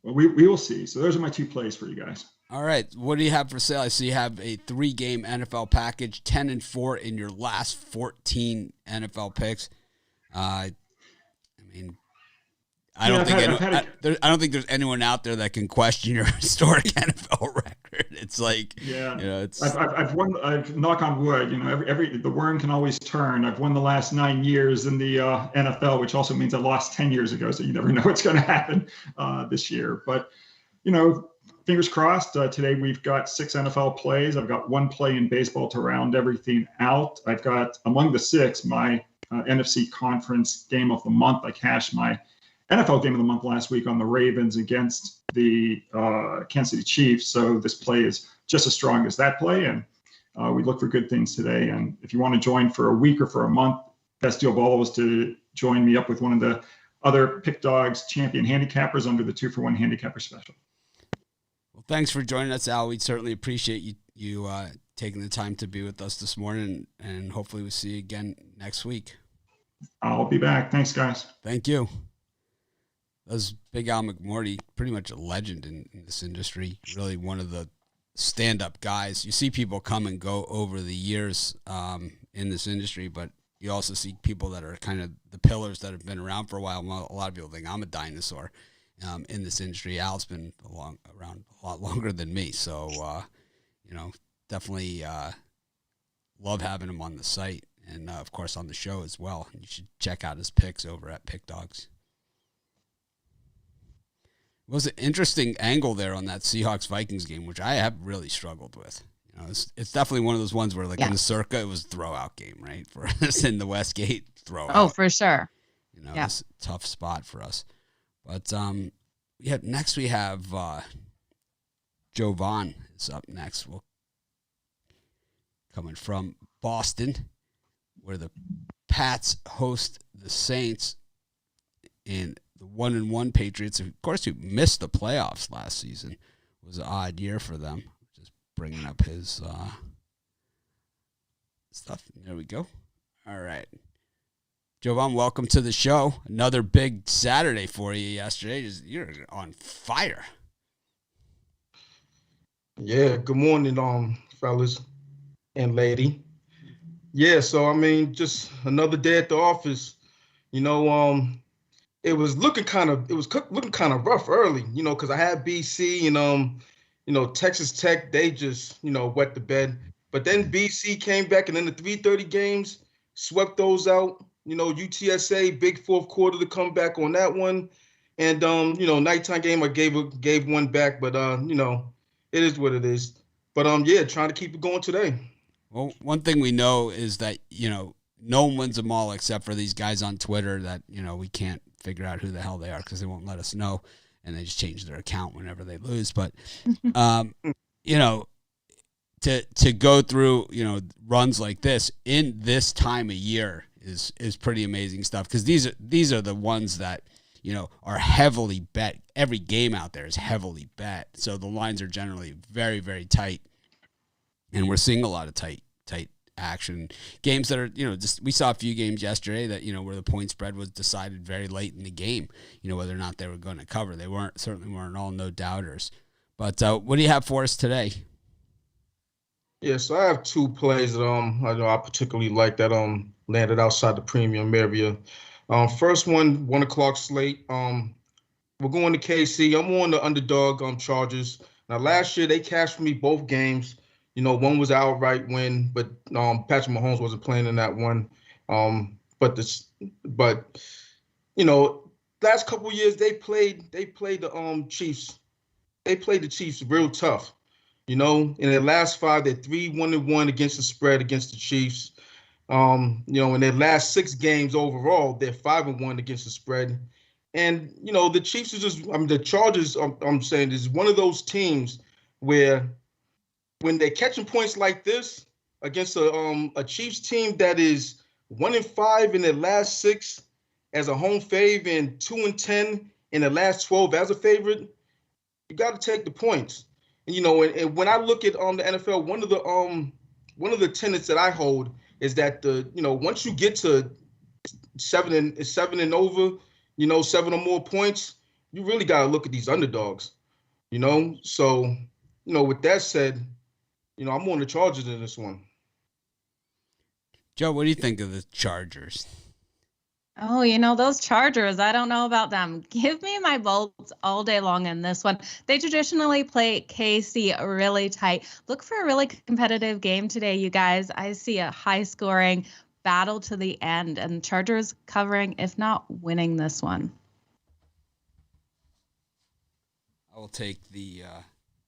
Well, we will see. So those are my 2 plays for you guys. All right, what do you have for sale? I see you have a 3-game NFL package, 10-4 in your last 14 NFL picks. I don't think there's anyone out there that can question your historic NFL record. It's like, I've won. I've knock on wood. The worm can always turn. I've won the last 9 years in the NFL, which also means I lost 10 years ago. So you never know what's going to happen this year. But fingers crossed. Today we've got 6 NFL plays. I've got 1 play in baseball to round everything out. I've got among the 6 my NFC conference game of the month. I cashed my NFL game of the month last week on the Ravens against the Kansas City Chiefs. So this play is just as strong as that play, and we look for good things today. And if you want to join for a week or for a month, best deal of all is to join me up with one of the other Pick Dogs champion handicappers under the 2-for-1 handicapper special. Well, thanks for joining us, Al. We certainly appreciate you taking the time to be with us this morning, and hopefully we'll see you again next week. I'll be back. Thanks, guys. Thank you. That was Big Al McMorty, pretty much a legend in this industry, really one of the stand-up guys. You see people come and go over the years in this industry, but you also see people that are kind of the pillars that have been around for a while. A lot of people think I'm a dinosaur in this industry. Al's been around a lot longer than me, so definitely love having him on the site and of course on the show as well. You should check out his picks over at Pick Dogs. It was an interesting angle there on that Seahawks-Vikings game, which I have really struggled with. It's definitely one of those ones where, in the Circa, it was a throwout game, right? For us in the Westgate, throwout. Oh, for sure. It's a tough spot for us. But next we have Joe Vaughn is up next. Coming from Boston, where the Pats host the Saints, and the 1-1 Patriots, of course, who missed the playoffs last season. It was an odd year for them. Just bringing up his stuff. There we go. All right. Jovan, welcome to the show. Another big Saturday for you yesterday. You're on fire. Yeah, good morning, fellas and lady. Yeah, so, just another day at the office. It was looking kind of rough early, because I had BC and Texas Tech, they just wet the bed. But then BC came back, and then the 3:30 games swept those out. UTSA big fourth quarter to come back on that one, and nighttime game I gave one back, but it is what it is. But trying to keep it going today. Well, one thing we know is that no one wins them all except for these guys on Twitter that we can't figure out who the hell they are because they won't let us know, and they just change their account whenever they lose. But to go through runs like this in this time of year is pretty amazing stuff, because these are the ones that are heavily bet. Every game out there is heavily bet, so the lines are generally very, very tight, and we're seeing a lot of tight action. Games that are, just we saw a few games yesterday that, where the point spread was decided very late in the game, whether or not they were going to cover. They certainly weren't all no doubters. But what do you have for us today? Yeah, so I have two plays that I particularly like that landed outside the premium area. First one, 1:00 slate. We're going to KC. I'm on the underdog Chargers. Now last year they cashed for me both games. One was an outright win, but Patrick Mahomes wasn't playing in that one. But last couple of years they played the Chiefs. They played the Chiefs real tough. In their last 5, they're 3-1-1 against the spread against the Chiefs. In their last 6 games overall, they're 5-1 against the spread. And, the Chiefs the Chargers, I'm saying, is one of those teams where when they're catching points like this against a Chiefs team that is 1-5 in their last 6 as a home fave and 2-10 in the last 12 as a favorite, you got to take the points. And when I look at the NFL, one of the tenets that I hold is that once you get to 7 and over, 7 or more points, you really got to look at these underdogs. So with that said, I'm on the Chargers in this one. Joe, what do you think of the Chargers? Oh, those Chargers, I don't know about them. Give me my Bolts all day long in this one. They traditionally play KC really tight. Look for a really competitive game today, you guys. I see a high-scoring battle to the end, and Chargers covering, if not winning this one. I will take the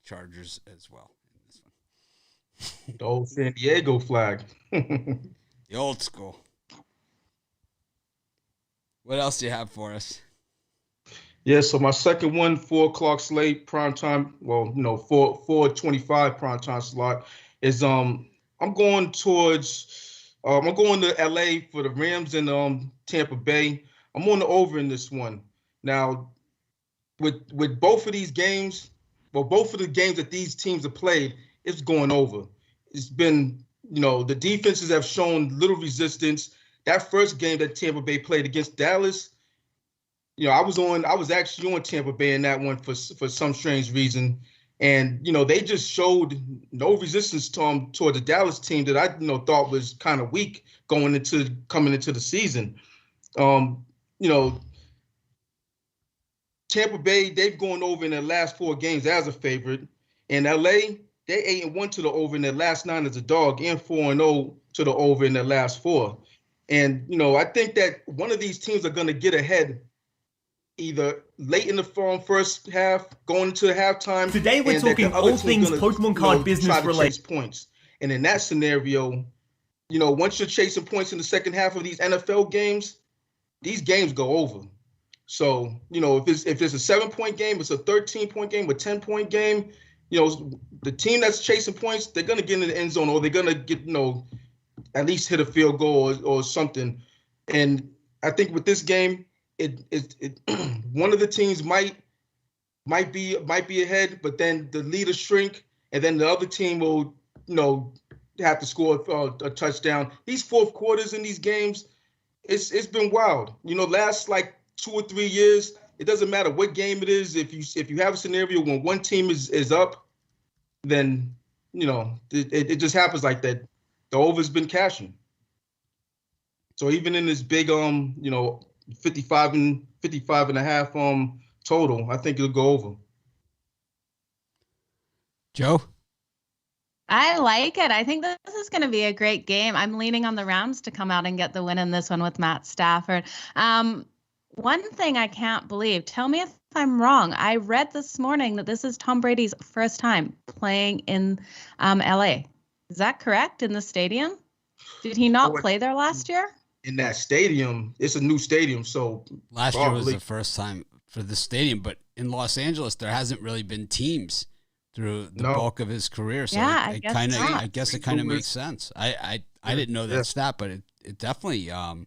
Chargers as well in this one. The old San Diego flag. The old school. What else do you have for us? Yeah, so my second one, 4:00 slate, prime time. Well, 4:25 prime time slot is I'm going to LA for the Rams and Tampa Bay. I'm on the over in this one. Now, with both of these games, both of the games that these teams have played, it's going over. It's been, the defenses have shown little resistance. That first game that Tampa Bay played against Dallas, I was actually on Tampa Bay in that one for some strange reason. And, they just showed no resistance toward the Dallas team that I thought was kind of weak coming into the season. Tampa Bay, they've gone over in their last 4 games as a favorite. In LA, they 8-1 to the over in their last 9 as a dog and 4-0 to the over in their last 4. And, I think that one of these teams are going to get ahead either late in the first half, going into halftime. Today we're talking all things Pokemon card business related points. And in that scenario, once you're chasing points in the second half of these NFL games, these games go over. So, if it's a 7-point game, it's a 13-point game, a 10-point game, the team that's chasing points, they're going to get in the end zone, or they're going to get, at least hit a field goal or something. And I think with this game, it one of the teams might be ahead, but then the lead will shrink, and then the other team will, have to score a touchdown. These fourth quarters in these games, it's been wild. Last 2 or 3 years, it doesn't matter what game it is. If you have a scenario when one team is up, then it just happens like that. The over's been cashing. So even in this big 55 and a half total, I think it'll go over. Joe? I like it. I think this is going to be a great game. I'm leaning on the Rams to come out and get the win in this one with Matt Stafford. One thing I can't believe, tell me if I'm wrong. I read this morning that this is Tom Brady's first time playing in LA. Is that correct? In the stadium? Did he not play there last year? In that stadium, it's a new stadium. So last year was the first time for the stadium, but in Los Angeles, there hasn't really been teams through the bulk of his career. So yeah, I guess it kind of makes sense. I didn't know that stat, but it definitely right.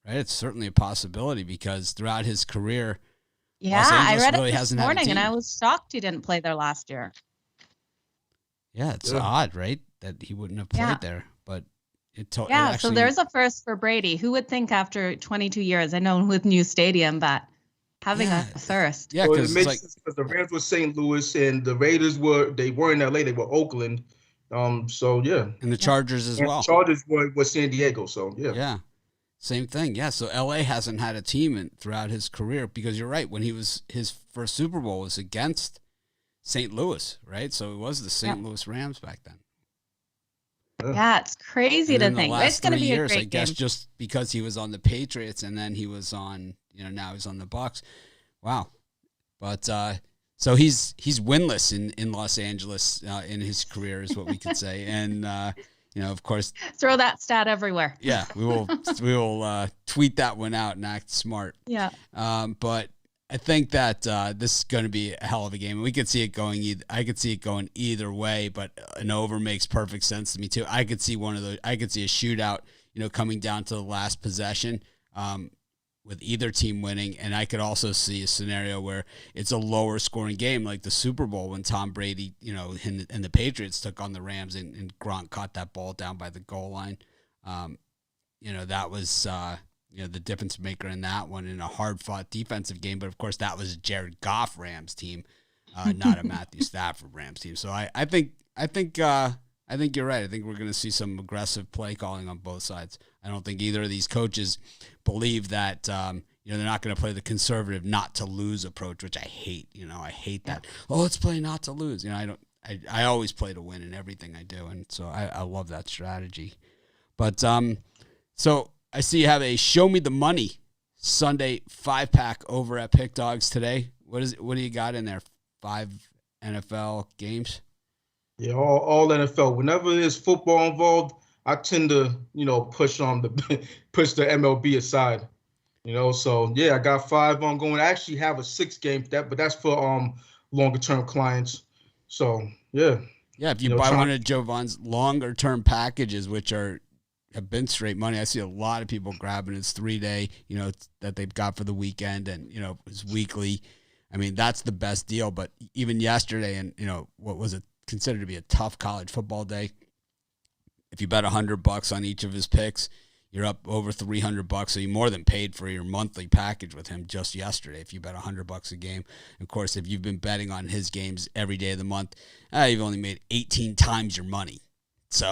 It's certainly a possibility because throughout his career, yeah, I read it this morning and I was shocked he didn't play there last year. Yeah, it's odd, right, that he wouldn't have played there. But So there's a first for Brady. Who would think after 22 years, I know with new stadium, but having a first. Yeah, because it makes sense because the Rams were St. Louis and the Raiders weren't in LA, they were Oakland. So yeah. And the Chargers as well. The Chargers were San Diego, so yeah. Yeah. Same thing. Yeah. So LA hasn't had a team throughout his career, because you're right, when his first Super Bowl was against St. Louis, right? So it was the St. Louis Rams back then. Yeah, it's crazy to think. It's going to be a great I guess, just because he was on the Patriots and then he was on, now he's on the Bucs. Wow. But so he's winless in Los Angeles in his career, is what we could say. And of course, throw that stat everywhere. Yeah, we will tweet that one out and act smart. Yeah. But I think that this is going to be a hell of a game. We could see it going I could see it going either way, but an over makes perfect sense to me too. I could see I could see a shootout, coming down to the last possession, with either team winning, and I could also see a scenario where it's a lower scoring game, like the Super Bowl when Tom Brady, and the Patriots took on the Rams, and Gronk caught that ball down by the goal line. That was the difference maker in that one, in a hard-fought defensive game. But, of course, that was a Jared Goff Rams team, not a Matthew Stafford Rams team. So I think you're right. I think we're going to see some aggressive play calling on both sides. I don't think either of these coaches believe that they're not going to play the conservative not to lose approach, which I hate. I hate that. Oh, let's play not to lose. I always play to win in everything I do, and so I love that strategy. But so I see you have a Show Me the Money Sunday 5-pack over at Pick Dogs today. What do you got in there? 5 NFL games? Yeah, all NFL. Whenever there's football involved, I tend to, push the MLB aside. So yeah, I got 5 ongoing. I actually have a 6 game for that, but that's for longer term clients. So yeah. Yeah, if you buy one of Jovan's longer term packages, which have been straight money, I see a lot of people grabbing his 3-day, that they've got for the weekend, and his weekly. I mean, that's the best deal. But even yesterday, and what was it considered to be a tough college football day, if you bet $100 on each of his picks, you're up over $300. So you more than paid for your monthly package with him just yesterday if you bet $100 a game. Of course, if you've been betting on his games every day of the month, you've only made 18 times your money. So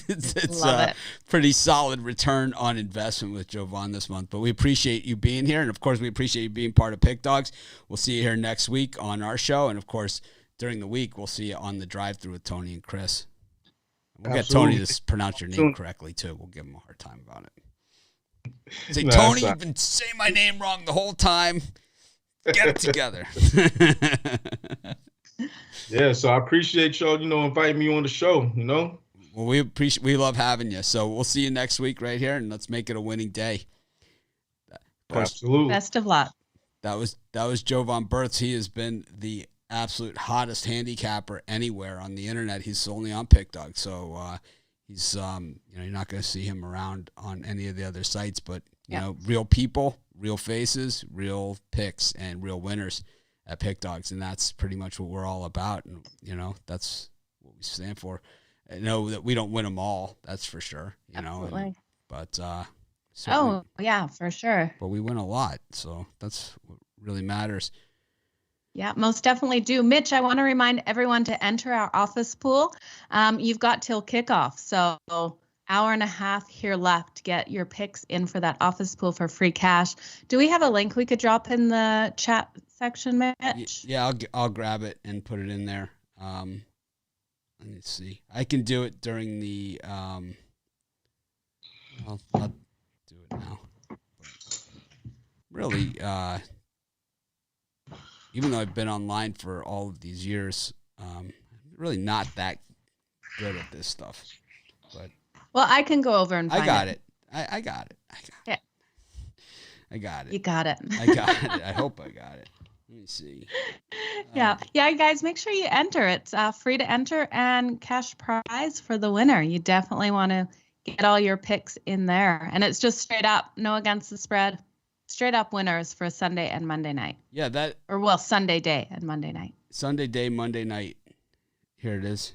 it's a pretty solid return on investment with Jovan this month. But we appreciate you being here. And, of course, we appreciate you being part of Pick Dogs. We'll see you here next week on our show. And, of course, during the week, we'll see you on the drive-thru with Tony and Chris. We'll get Tony to pronounce your name correctly, too. We'll give him a hard time about it. Say, Tony, you've been saying my name wrong the whole time. Get it together. Yeah, so I appreciate y'all, inviting me on the show, Well, we love having you. So we'll see you next week right here, and let's make it a winning day. Absolutely. Best of luck. That was Jovan Burtz. He has been the absolute hottest handicapper anywhere on the internet. He's only on Pick Dog, so he's you're not going to see him around on any of the other sites. But real people, real faces, real picks, and real winners at Pick Dogs, and that's pretty much what we're all about. And that's what we stand for. I know that we don't win them all, that's for sure. Absolutely. But yeah, for sure. But we win a lot, so that's what really matters. Yeah, most definitely do. Mitch, I want to remind everyone to enter our office pool. You've got till kickoff, so hour and a half here left to get your picks in for that office pool for free cash. Do we have a link we could drop in the chat section, Mitch? Yeah, I'll grab it and put it in there. Let me see. I can do it during the. I'll do it now. Really, even though I've been online for all of these years, really not that good at this stuff. But well, I can go over and find it. I got it. Yeah. I got it. You got it. I got it. I hope I got it. Let me see. Yeah, guys, make sure you enter. It's free to enter and cash prize for the winner. You definitely want to get all your picks in there. And it's just straight up, no against the spread. Straight up winners for Sunday and Monday night. Yeah, Sunday day and Monday night. Sunday day, Monday night. Here it is.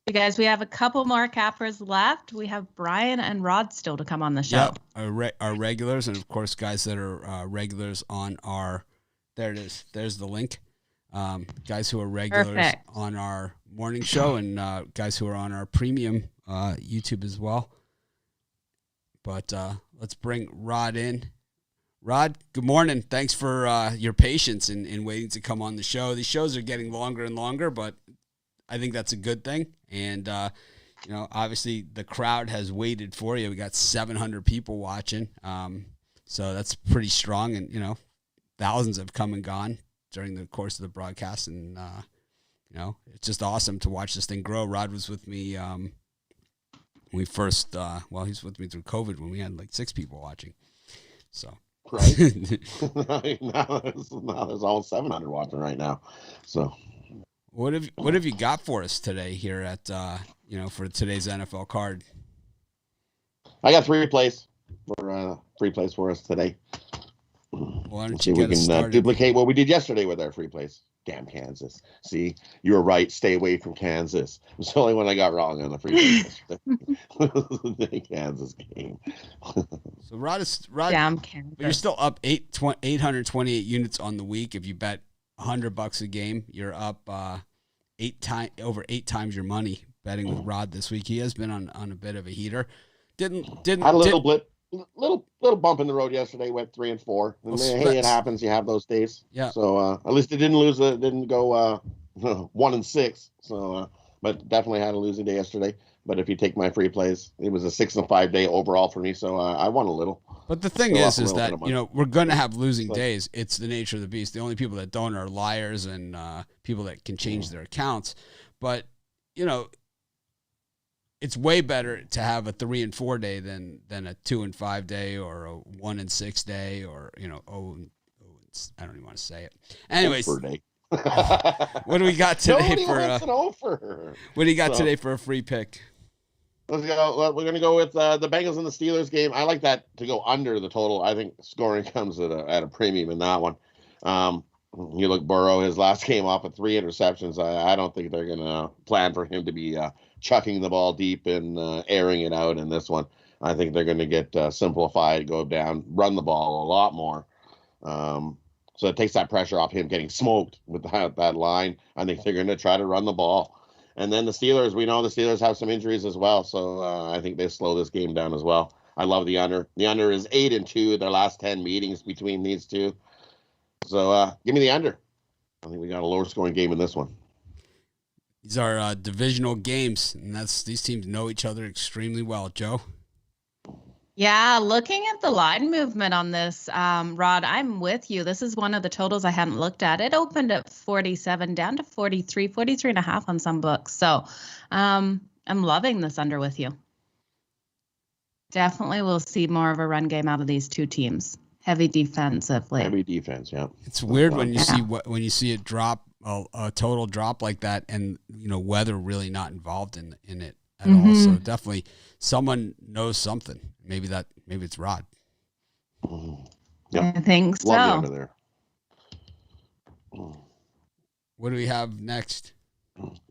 You guys, we have a couple more cappers left. We have Brian and Rod still to come on the show. Yep, our regulars, and of course, guys that are regulars on our. There it is. There's the link. Guys who are regulars on our morning show, and guys who are on our premium YouTube as well. But let's bring Rod in. Rod, good morning. Thanks for your patience in waiting to come on the show. These shows are getting longer and longer, but I think that's a good thing. And, obviously the crowd has waited for you. We got 700 people watching. So that's pretty strong. And, thousands have come and gone during the course of the broadcast. And, it's just awesome to watch this thing grow. Rod was with me when we first, he's with me through COVID when we had like 6 people watching. So. Right. now there's almost 700 watching right now. So. What have you got for us today here at for today's NFL card? I got 3 plays for us today. Why don't see if we can duplicate what we did yesterday with our 3 plays. Damn Kansas! See, you were right. Stay away from Kansas. It was the only one I got wrong on the 3 plays yesterday. The Kansas game. So Rod, you're still up 828 units on the week. If you bet $100 a game, you're up over 8 times your money betting with Rod this week. He has been on a bit of a heater. Had a little bump in the road yesterday. Went 3 and 4. And hey, it happens. You have those days. Yeah. So at least it didn't go 1 and 6. So but definitely had a losing day yesterday. But if you take my free plays, it was a 6 and 5 day overall for me. So I won a little. But the thing is that we're going to have losing days. It's the nature of the beast. The only people that don't are liars and people that can change their accounts. But it's way better to have a 3 and 4 day than a 2 and 5 day or a 1 and 6 day or I don't even want to say it. Anyways, what do we got today What do you got today for a free pick? Let's go. We're going to go with the Bengals and the Steelers game. I like that to go under the total. I think scoring comes at a premium in that one. You look Burrow, his last game off with 3 interceptions. I don't think they're going to plan for him to be chucking the ball deep and airing it out in this one. I think they're going to get simplified, go down, run the ball a lot more. So it takes that pressure off him getting smoked with that line. I think they're going to try to run the ball. And then the Steelers, we know the Steelers have some injuries as well. So I think they slow this game down as well. I love the under. The under is 8-2 their last 10 meetings between these two. So give me the under. I think we got a lower scoring game in this one. These are divisional games, and these teams know each other extremely well. Joe? Yeah, looking at the line movement on this, Rod, I'm with you. This is one of the totals I hadn't looked at. It opened at 47 down to 43 and a half on some books. So I'm loving this under with you. Definitely we'll see more of a run game out of these two teams. Heavy defensively. Heavy defense, yeah. It's weird when you see it drop, a total drop like that, and weather really not involved in it at all. So definitely someone knows something. Maybe it's Rod. Yep. I think so. Love the under there. What do we have next?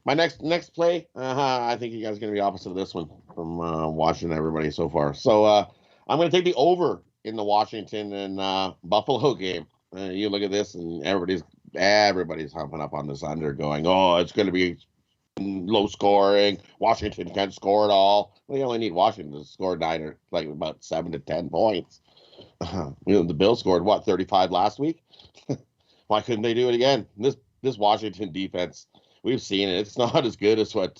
My next play, I think you guys are going to be opposite of this one from watching everybody so far. So I'm going to take the over in the Washington and Buffalo game. You look at this, and everybody's humping up on this under, going, "Oh, it's going to be low scoring. Washington can't score at all." Well, you only need Washington to score about 7 to 10 points. The Bills scored 35 last week. Why couldn't they do it again? This Washington defense, we've seen it. It's not as good as what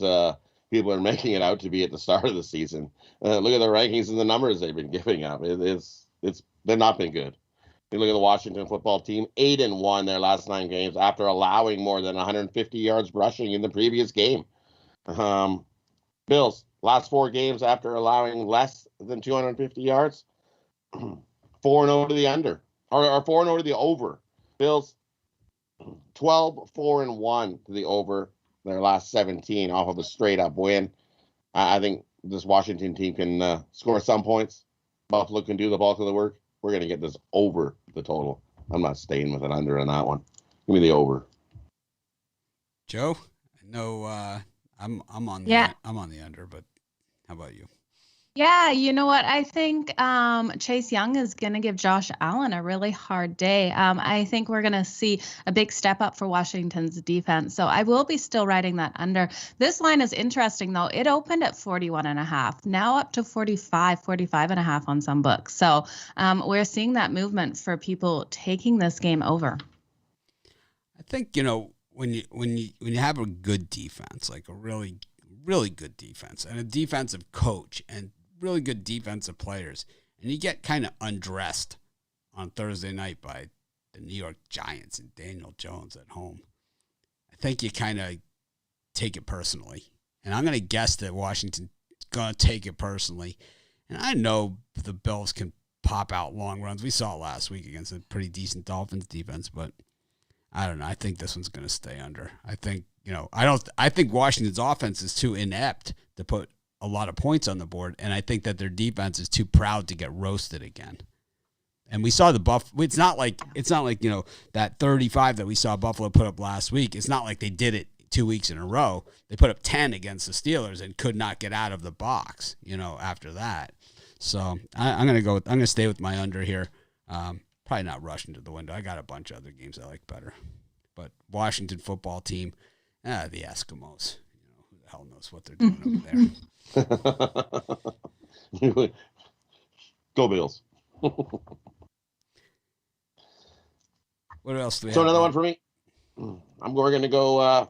people are making it out to be at the start of the season. Look at the rankings and the numbers they've been giving up. They've not been good. You look at the Washington football team, 8-1 their last 9 games after allowing more than 150 yards rushing in the previous game. Bills, last 4 games after allowing less than 250 yards, 4-0 to the under, or 4-0 to the over. Bills, 12-4-1 to the over their last 17 off of a straight-up win. I think this Washington team can score some points. Buffalo can do the bulk of the work. We're going to get this over the total. I'm not staying with an under on that one. Give me the over. Joe, I know I'm on the under, but how about you? Yeah, you know what? I think Chase Young is going to give Josh Allen a really hard day. I think we're going to see a big step up for Washington's defense. So I will be still riding that under. This line is interesting, though. It opened at 41.5, now up to 45.5 on some books. So we're seeing that movement for people taking this game over. I think, when you have a good defense, like a really, really good defense and a defensive coach and really good defensive players, and you get kind of undressed on Thursday night by the New York Giants and Daniel Jones at home, I think you kind of take it personally. And I'm going to guess that Washington's going to take it personally. And I know the Bills can pop out long runs. We saw it last week against a pretty decent Dolphins defense, but I don't know. I think this one's going to stay under. I think, I think Washington's offense is too inept to put a lot of points on the board, and I think that their defense is too proud to get roasted again. And we saw the it's not like that 35 that we saw Buffalo put up last week. It's not like they did it 2 weeks in a row. They put up 10 against the Steelers and could not get out of the box, after that. So I'm going to stay with my under here. Probably not rushing to the window. I got a bunch of other games I like better. But Washington football team, the Eskimos. Who the hell knows what they're doing over there. Go Bills. What else do we have? So another one for me. We're going to go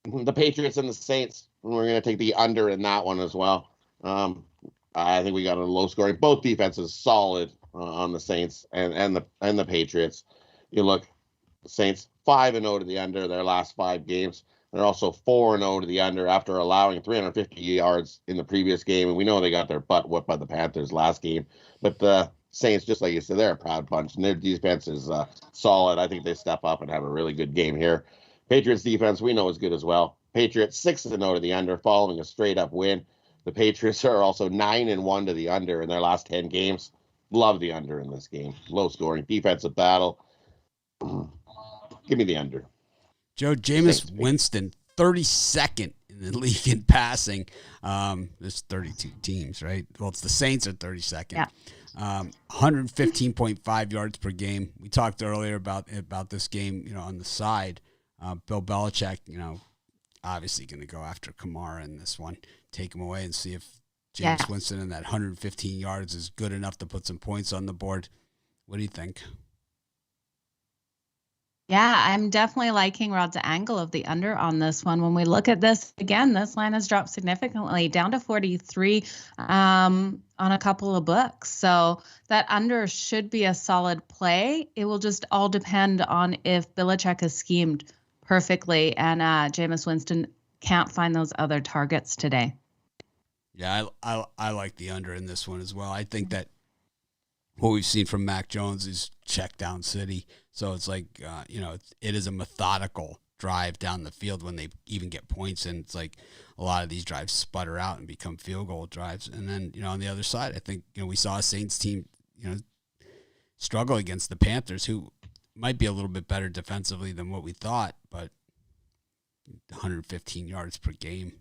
the Patriots and the Saints. And we're going to take the under in that one as well. I think we got a low scoring. Both defenses solid on the Saints and the Patriots. You look, Saints 5-0 to the under their last 5 games. They're also 4-0 to the under after allowing 350 yards in the previous game. And we know they got their butt whooped by the Panthers last game. But the Saints, just like you said, they're a proud bunch. And their defense is solid. I think they step up and have a really good game here. Patriots defense, we know is good as well. Patriots 6-0 to the under following a straight-up win. The Patriots are also 9-1 to the under in their last 10 games. Love the under in this game. Low scoring, defensive battle. Give me the under. Joe, Jameis Winston, 32nd in the league in passing. There's 32 teams, right? Well, it's the Saints are 32nd. Yeah. 115.5 yards per game. We talked earlier about this game, on the side. Bill Belichick, obviously going to go after Kamara in this one. Take him away and see if Jameis Winston in that 115 yards is good enough to put some points on the board. What do you think? Yeah, I'm definitely liking Rod's angle of the under on this one. When we look at this, again, this line has dropped significantly down to 43 on a couple of books. So that under should be a solid play. It will just all depend on if Belichick is schemed perfectly and Jameis Winston can't find those other targets today. Yeah, I like the under in this one as well. I think that what we've seen from Mac Jones is check down city. So it's like, it is a methodical drive down the field when they even get points. And it's like a lot of these drives sputter out and become field goal drives. And then, on the other side, I think, we saw a Saints team, struggle against the Panthers, who might be a little bit better defensively than what we thought, but 115 yards per game,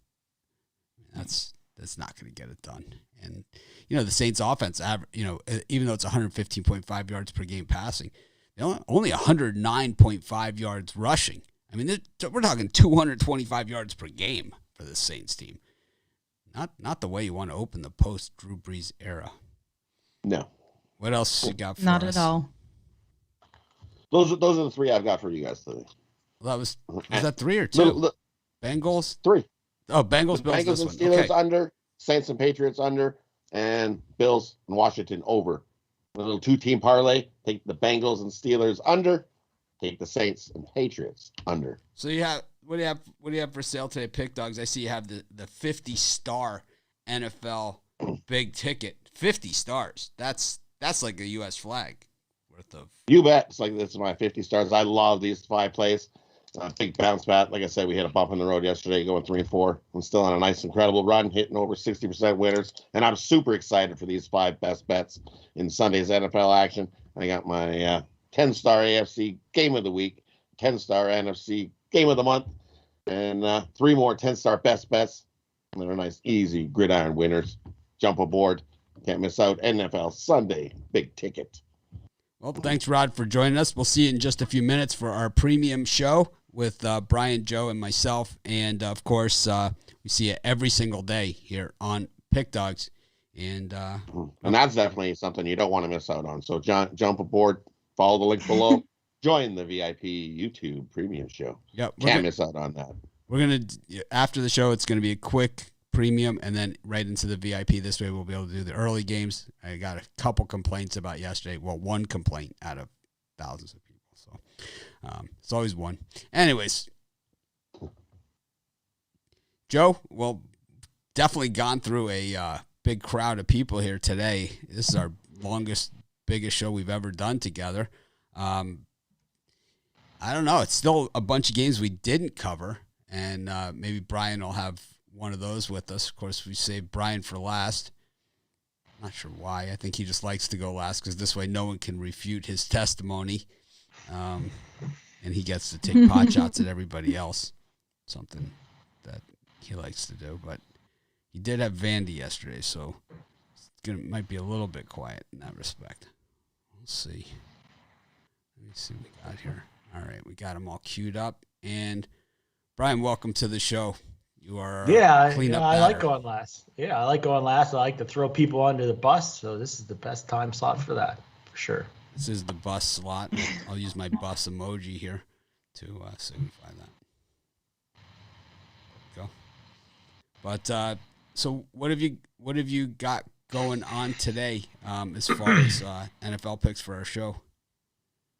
that's not going to get it done. And, the Saints offense, even though it's 115.5 yards per game passing, only 109.5 yards rushing. I mean, we're talking 225 yards per game for the Saints team. Not the way you want to open the post-Drew Brees era. No. What else you got for Not us? at all. Those are the 3 I've got for you guys today. Well, was that 3 or 2? Bengals? 3. Oh, Bengals, Bills, Bengals this and one. Steelers Okay. under, Saints and Patriots under, and Bills and Washington over. A little 2-team parlay. Take the Bengals and Steelers under. Take the Saints and Patriots under. So what do you have for sale today, Pick Dogs? I see you have the 50-star NFL big ticket. 50 stars. That's like a U.S. flag worth of. You bet. It's like this is my 50 stars. I love these 5 plays. Big bounce back. Like I said, we hit a bump in the road yesterday, going 3-4. I'm still on a nice, incredible run, hitting over 60% winners. And I'm super excited for these 5 best bets in Sunday's NFL action. I got my 10-star AFC Game of the Week, 10-star NFC Game of the Month, and 3 more 10-star best bets. And they're nice, easy gridiron winners. Jump aboard. Can't miss out. NFL Sunday Big Ticket. Well, thanks, Rod, for joining us. We'll see you in just a few minutes for our premium show with Brian, Joe, and myself. And, of course, we see you every single day here on Pick Dogs. And that's definitely something you don't want to miss out on. So jump aboard, follow the link below, join the VIP YouTube premium show. Yep, Can't miss out on that. We're going to, after the show, it's going to be a quick premium and then right into the VIP. This way we'll be able to do the early games. I got a couple complaints about yesterday. Well, one complaint out of thousands of people. So it's always one. Anyways, Joe, well, definitely gone through a big crowd of people here today. This is our longest, biggest show we've ever done together. I don't know. It's still a bunch of games we didn't cover, and maybe Brian will have one of those with us. Of course, we saved Brian for last. I'm not sure why. I think he just likes to go last because this way no one can refute his testimony, and he gets to take pot shots at everybody else, something that he likes to do. But he did have Vandy yesterday, so it might be a little bit quiet in that respect. Let's see. Let me see what we got here. All right, we got them all queued up. And Brian, welcome to the show. You are cleanup I like going last. Yeah, I like going last. I like to throw people under the bus, so this is the best time slot for that, for sure. This is the bus slot. I'll use my bus emoji here to signify that. Go. But so what have you got going on today as far as NFL picks for our show?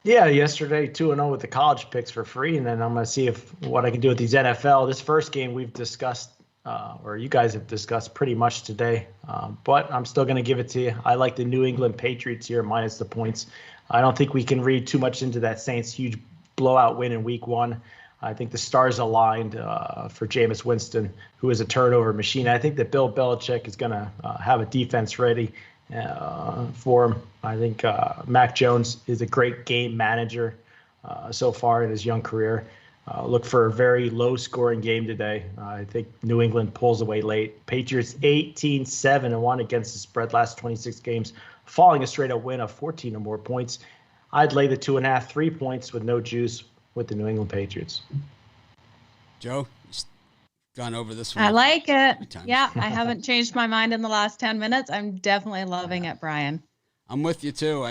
Yeah, yesterday 2-0 with the college picks for free, and then I'm going to see what I can do with these NFL. This first game we've discussed, or you guys have discussed pretty much today, but I'm still going to give it to you. I like the New England Patriots here minus the points. I don't think we can read too much into that Saints huge blowout win in Week 1. I think the stars aligned for Jameis Winston, who is a turnover machine. I think that Bill Belichick is going to have a defense ready for him. I think Mac Jones is a great game manager so far in his young career. Look for a very low-scoring game today. I think New England pulls away late. Patriots 18-7-1 against the spread last 26 games, following a straight-up win of 14 or more points. I'd lay the 2.5, 3 points with no juice with the New England Patriots. Joe, you've gone over this one. I like it. Yeah, I haven't changed my mind in the last 10 minutes. I'm definitely loving it, Brian. I'm with you too.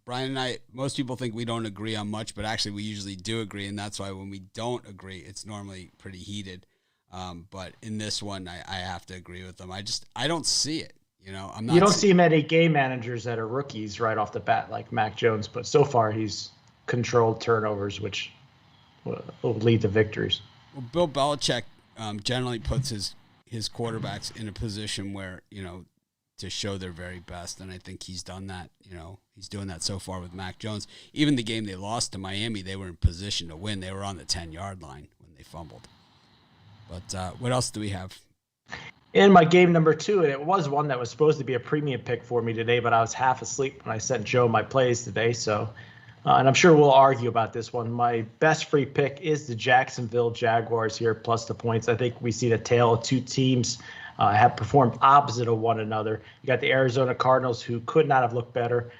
Brian and I, most people think we don't agree on much, but actually we usually do agree, and that's why when we don't agree, it's normally pretty heated. But in this one, I have to agree with them. I don't see it. I'm not. You don't see many game managers that are rookies right off the bat like Mac Jones, but so far he's controlled turnovers, which will lead to victories. Well, Bill Belichick generally puts his quarterbacks in a position where to show their very best, and I think he's done that. He's doing that so far with Mac Jones. Even the game they lost to Miami, they were in position to win. They were on the 10-yard line when they fumbled. But what else do we have? In my game number 2, and it was one that was supposed to be a premium pick for me today, but I was half asleep when I sent Joe my plays today. So, and I'm sure we'll argue about this one. My best free pick is the Jacksonville Jaguars here, plus the points. I think we see the tale of two teams have performed opposite of one another. You got the Arizona Cardinals, who could not have looked better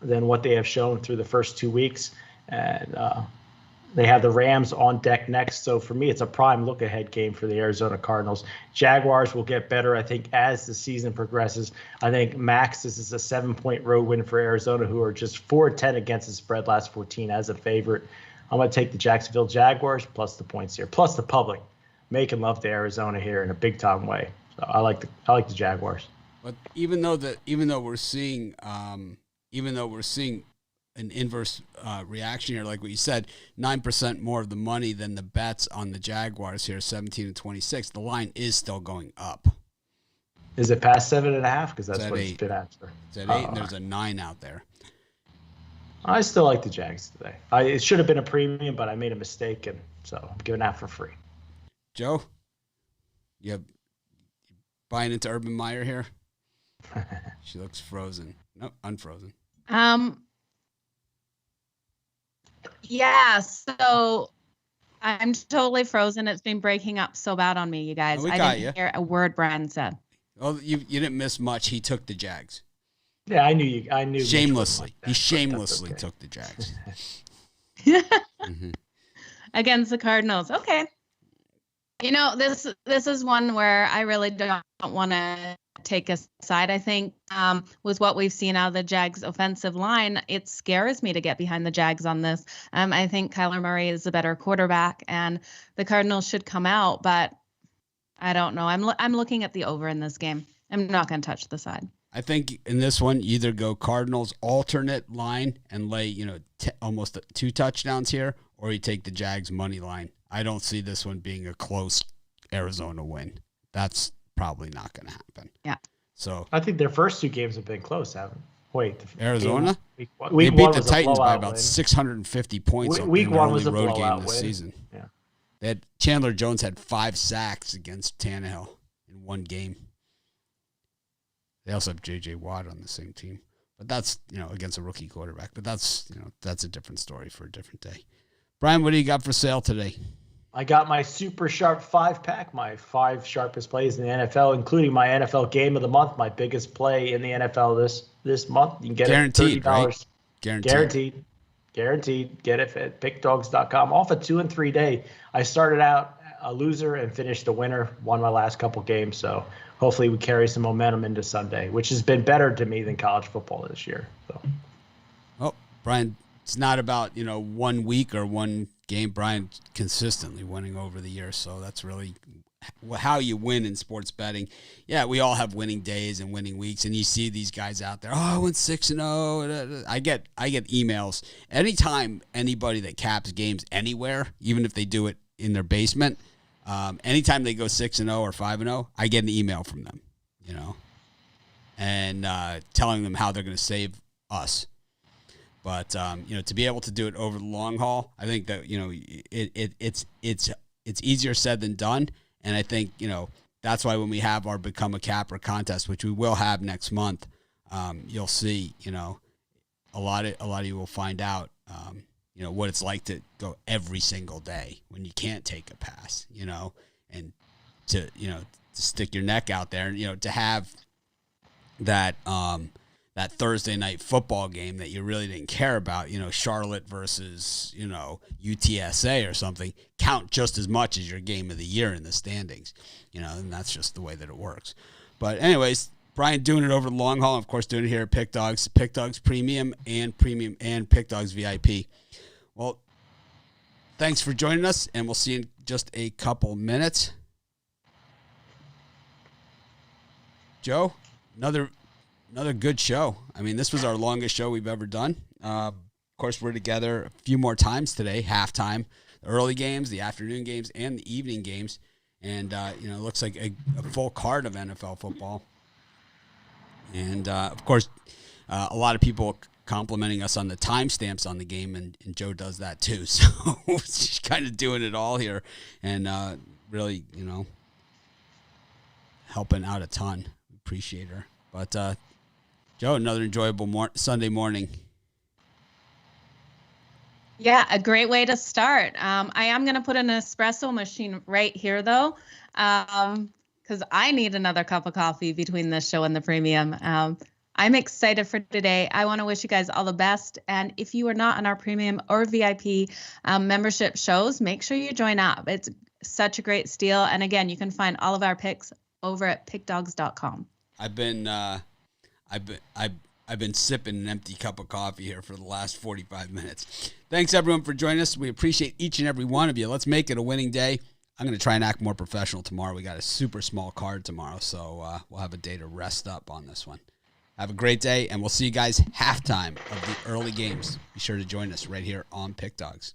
than what they have shown through the first 2 weeks. And they have the Rams on deck next. So for me, it's a prime look-ahead game for the Arizona Cardinals. Jaguars will get better, I think, as the season progresses. I think max, this is a 7-point road win for Arizona, who are just 4-10 against the spread last 14 as a favorite. I'm going to take the Jacksonville Jaguars plus the points here, plus the public making love to Arizona here in a big-time way. So I like the Jaguars. But even though we're seeing an inverse reaction here, like what you said, 9% more of the money than the bets on the Jaguars here, 17-26. The line is still going up. Is it past 7.5? Because that's what 8. It's been after. It's at 8, and there's a 9 out there. I still like the Jags today. It should have been a premium, but I made a mistake, and so I'm giving that for free. Joe, you buying into Urban Meyer here? She looks frozen. Nope, unfrozen. Yeah, so I'm totally frozen. It's been breaking up so bad on me, you guys. We I got didn't you. hear a word Brian said. Well, you didn't miss much. He took the Jags. Yeah, I knew. Shamelessly. He shamelessly took the Jags. Against the Cardinals. Okay. You know, this is one where I really don't want to take a side. I think with what we've seen out of the Jags offensive line, it scares me to get behind the Jags on this. I think Kyler Murray is a better quarterback, and the Cardinals should come out, but I don't know. I'm looking at the over in this game. I'm not going to touch the side. I think in this one, either go Cardinals alternate line and lay, almost 2 touchdowns here, or you take the Jags money line. I don't see this one being a close Arizona win. That's probably not going to happen. Yeah. So I think their first 2 games have been close, haven't? Wait, Arizona? Week they beat the was Titans by blowout about win. 650 points. Week in their 1 only was a road game blowout this win. season. Yeah. They had Chandler Jones had 5 sacks against Tannehill in one game. They also have J.J. Watt on the same team. But that's, against a rookie quarterback. But that's a different story for a different day. Brian, what do you got for sale today? I got my super sharp 5-pack, my 5 sharpest plays in the NFL, including my NFL game of the month, my biggest play in the NFL this month. You can get Guaranteed, it $30. right? Guaranteed. Get it at pickdogs.com. Off a 2-3 day. I started out a loser and finished a winner, won my last couple games. So hopefully we carry some momentum into Sunday, which has been better to me than college football this year. So. Oh, Brian, it's not about, 1 week or one game. Brian consistently winning over the years. So that's really how you win in sports betting. Yeah, we all have winning days and winning weeks, and you see these guys out there. Oh, I went 6-0. I get emails anytime anybody that caps games anywhere, even if they do it in their basement. Anytime they go 6-0 or 5-0, I get an email from them, and telling them how they're going to save us. But to be able to do it over the long haul, I think that it's easier said than done. And I think that's why when we have our Become a Capper contest, which we will have next month, you'll see a lot of you will find out what it's like to go every single day when you can't take a pass, and to stick your neck out there, and to have that that Thursday night football game that you really didn't care about, Charlotte versus, UTSA or something, count just as much as your game of the year in the standings, and that's just the way that it works. But anyways, Brian doing it over the long haul, and of course doing it here at Pick Dogs Premium and Pick Dogs VIP. Well, thanks for joining us, and we'll see you in just a couple minutes. Joe, another good show. I mean, this was our longest show we've ever done. Of course, we're together a few more times today, halftime, the early games, the afternoon games, and the evening games. And, it looks like a full card of NFL football. And, of course, a lot of people complimenting us on the timestamps on the game, and Joe does that too. So she's kind of doing it all here and really, helping out a ton. Appreciate her. But, Joe, another enjoyable Sunday morning. Yeah, a great way to start. I am going to put an espresso machine right here, though, because I need another cup of coffee between this show and the premium. I'm excited for today. I want to wish you guys all the best. And if you are not on our premium or VIP membership shows, make sure you join up. It's such a great steal. And again, you can find all of our picks over at pickdogs.com. I've been sipping an empty cup of coffee here for the last 45 minutes. Thanks, everyone, for joining us. We appreciate each and every one of you. Let's make it a winning day. I'm going to try and act more professional tomorrow. We got a super small card tomorrow, so we'll have a day to rest up on this one. Have a great day, and we'll see you guys halftime of the early games. Be sure to join us right here on Pick Dogs.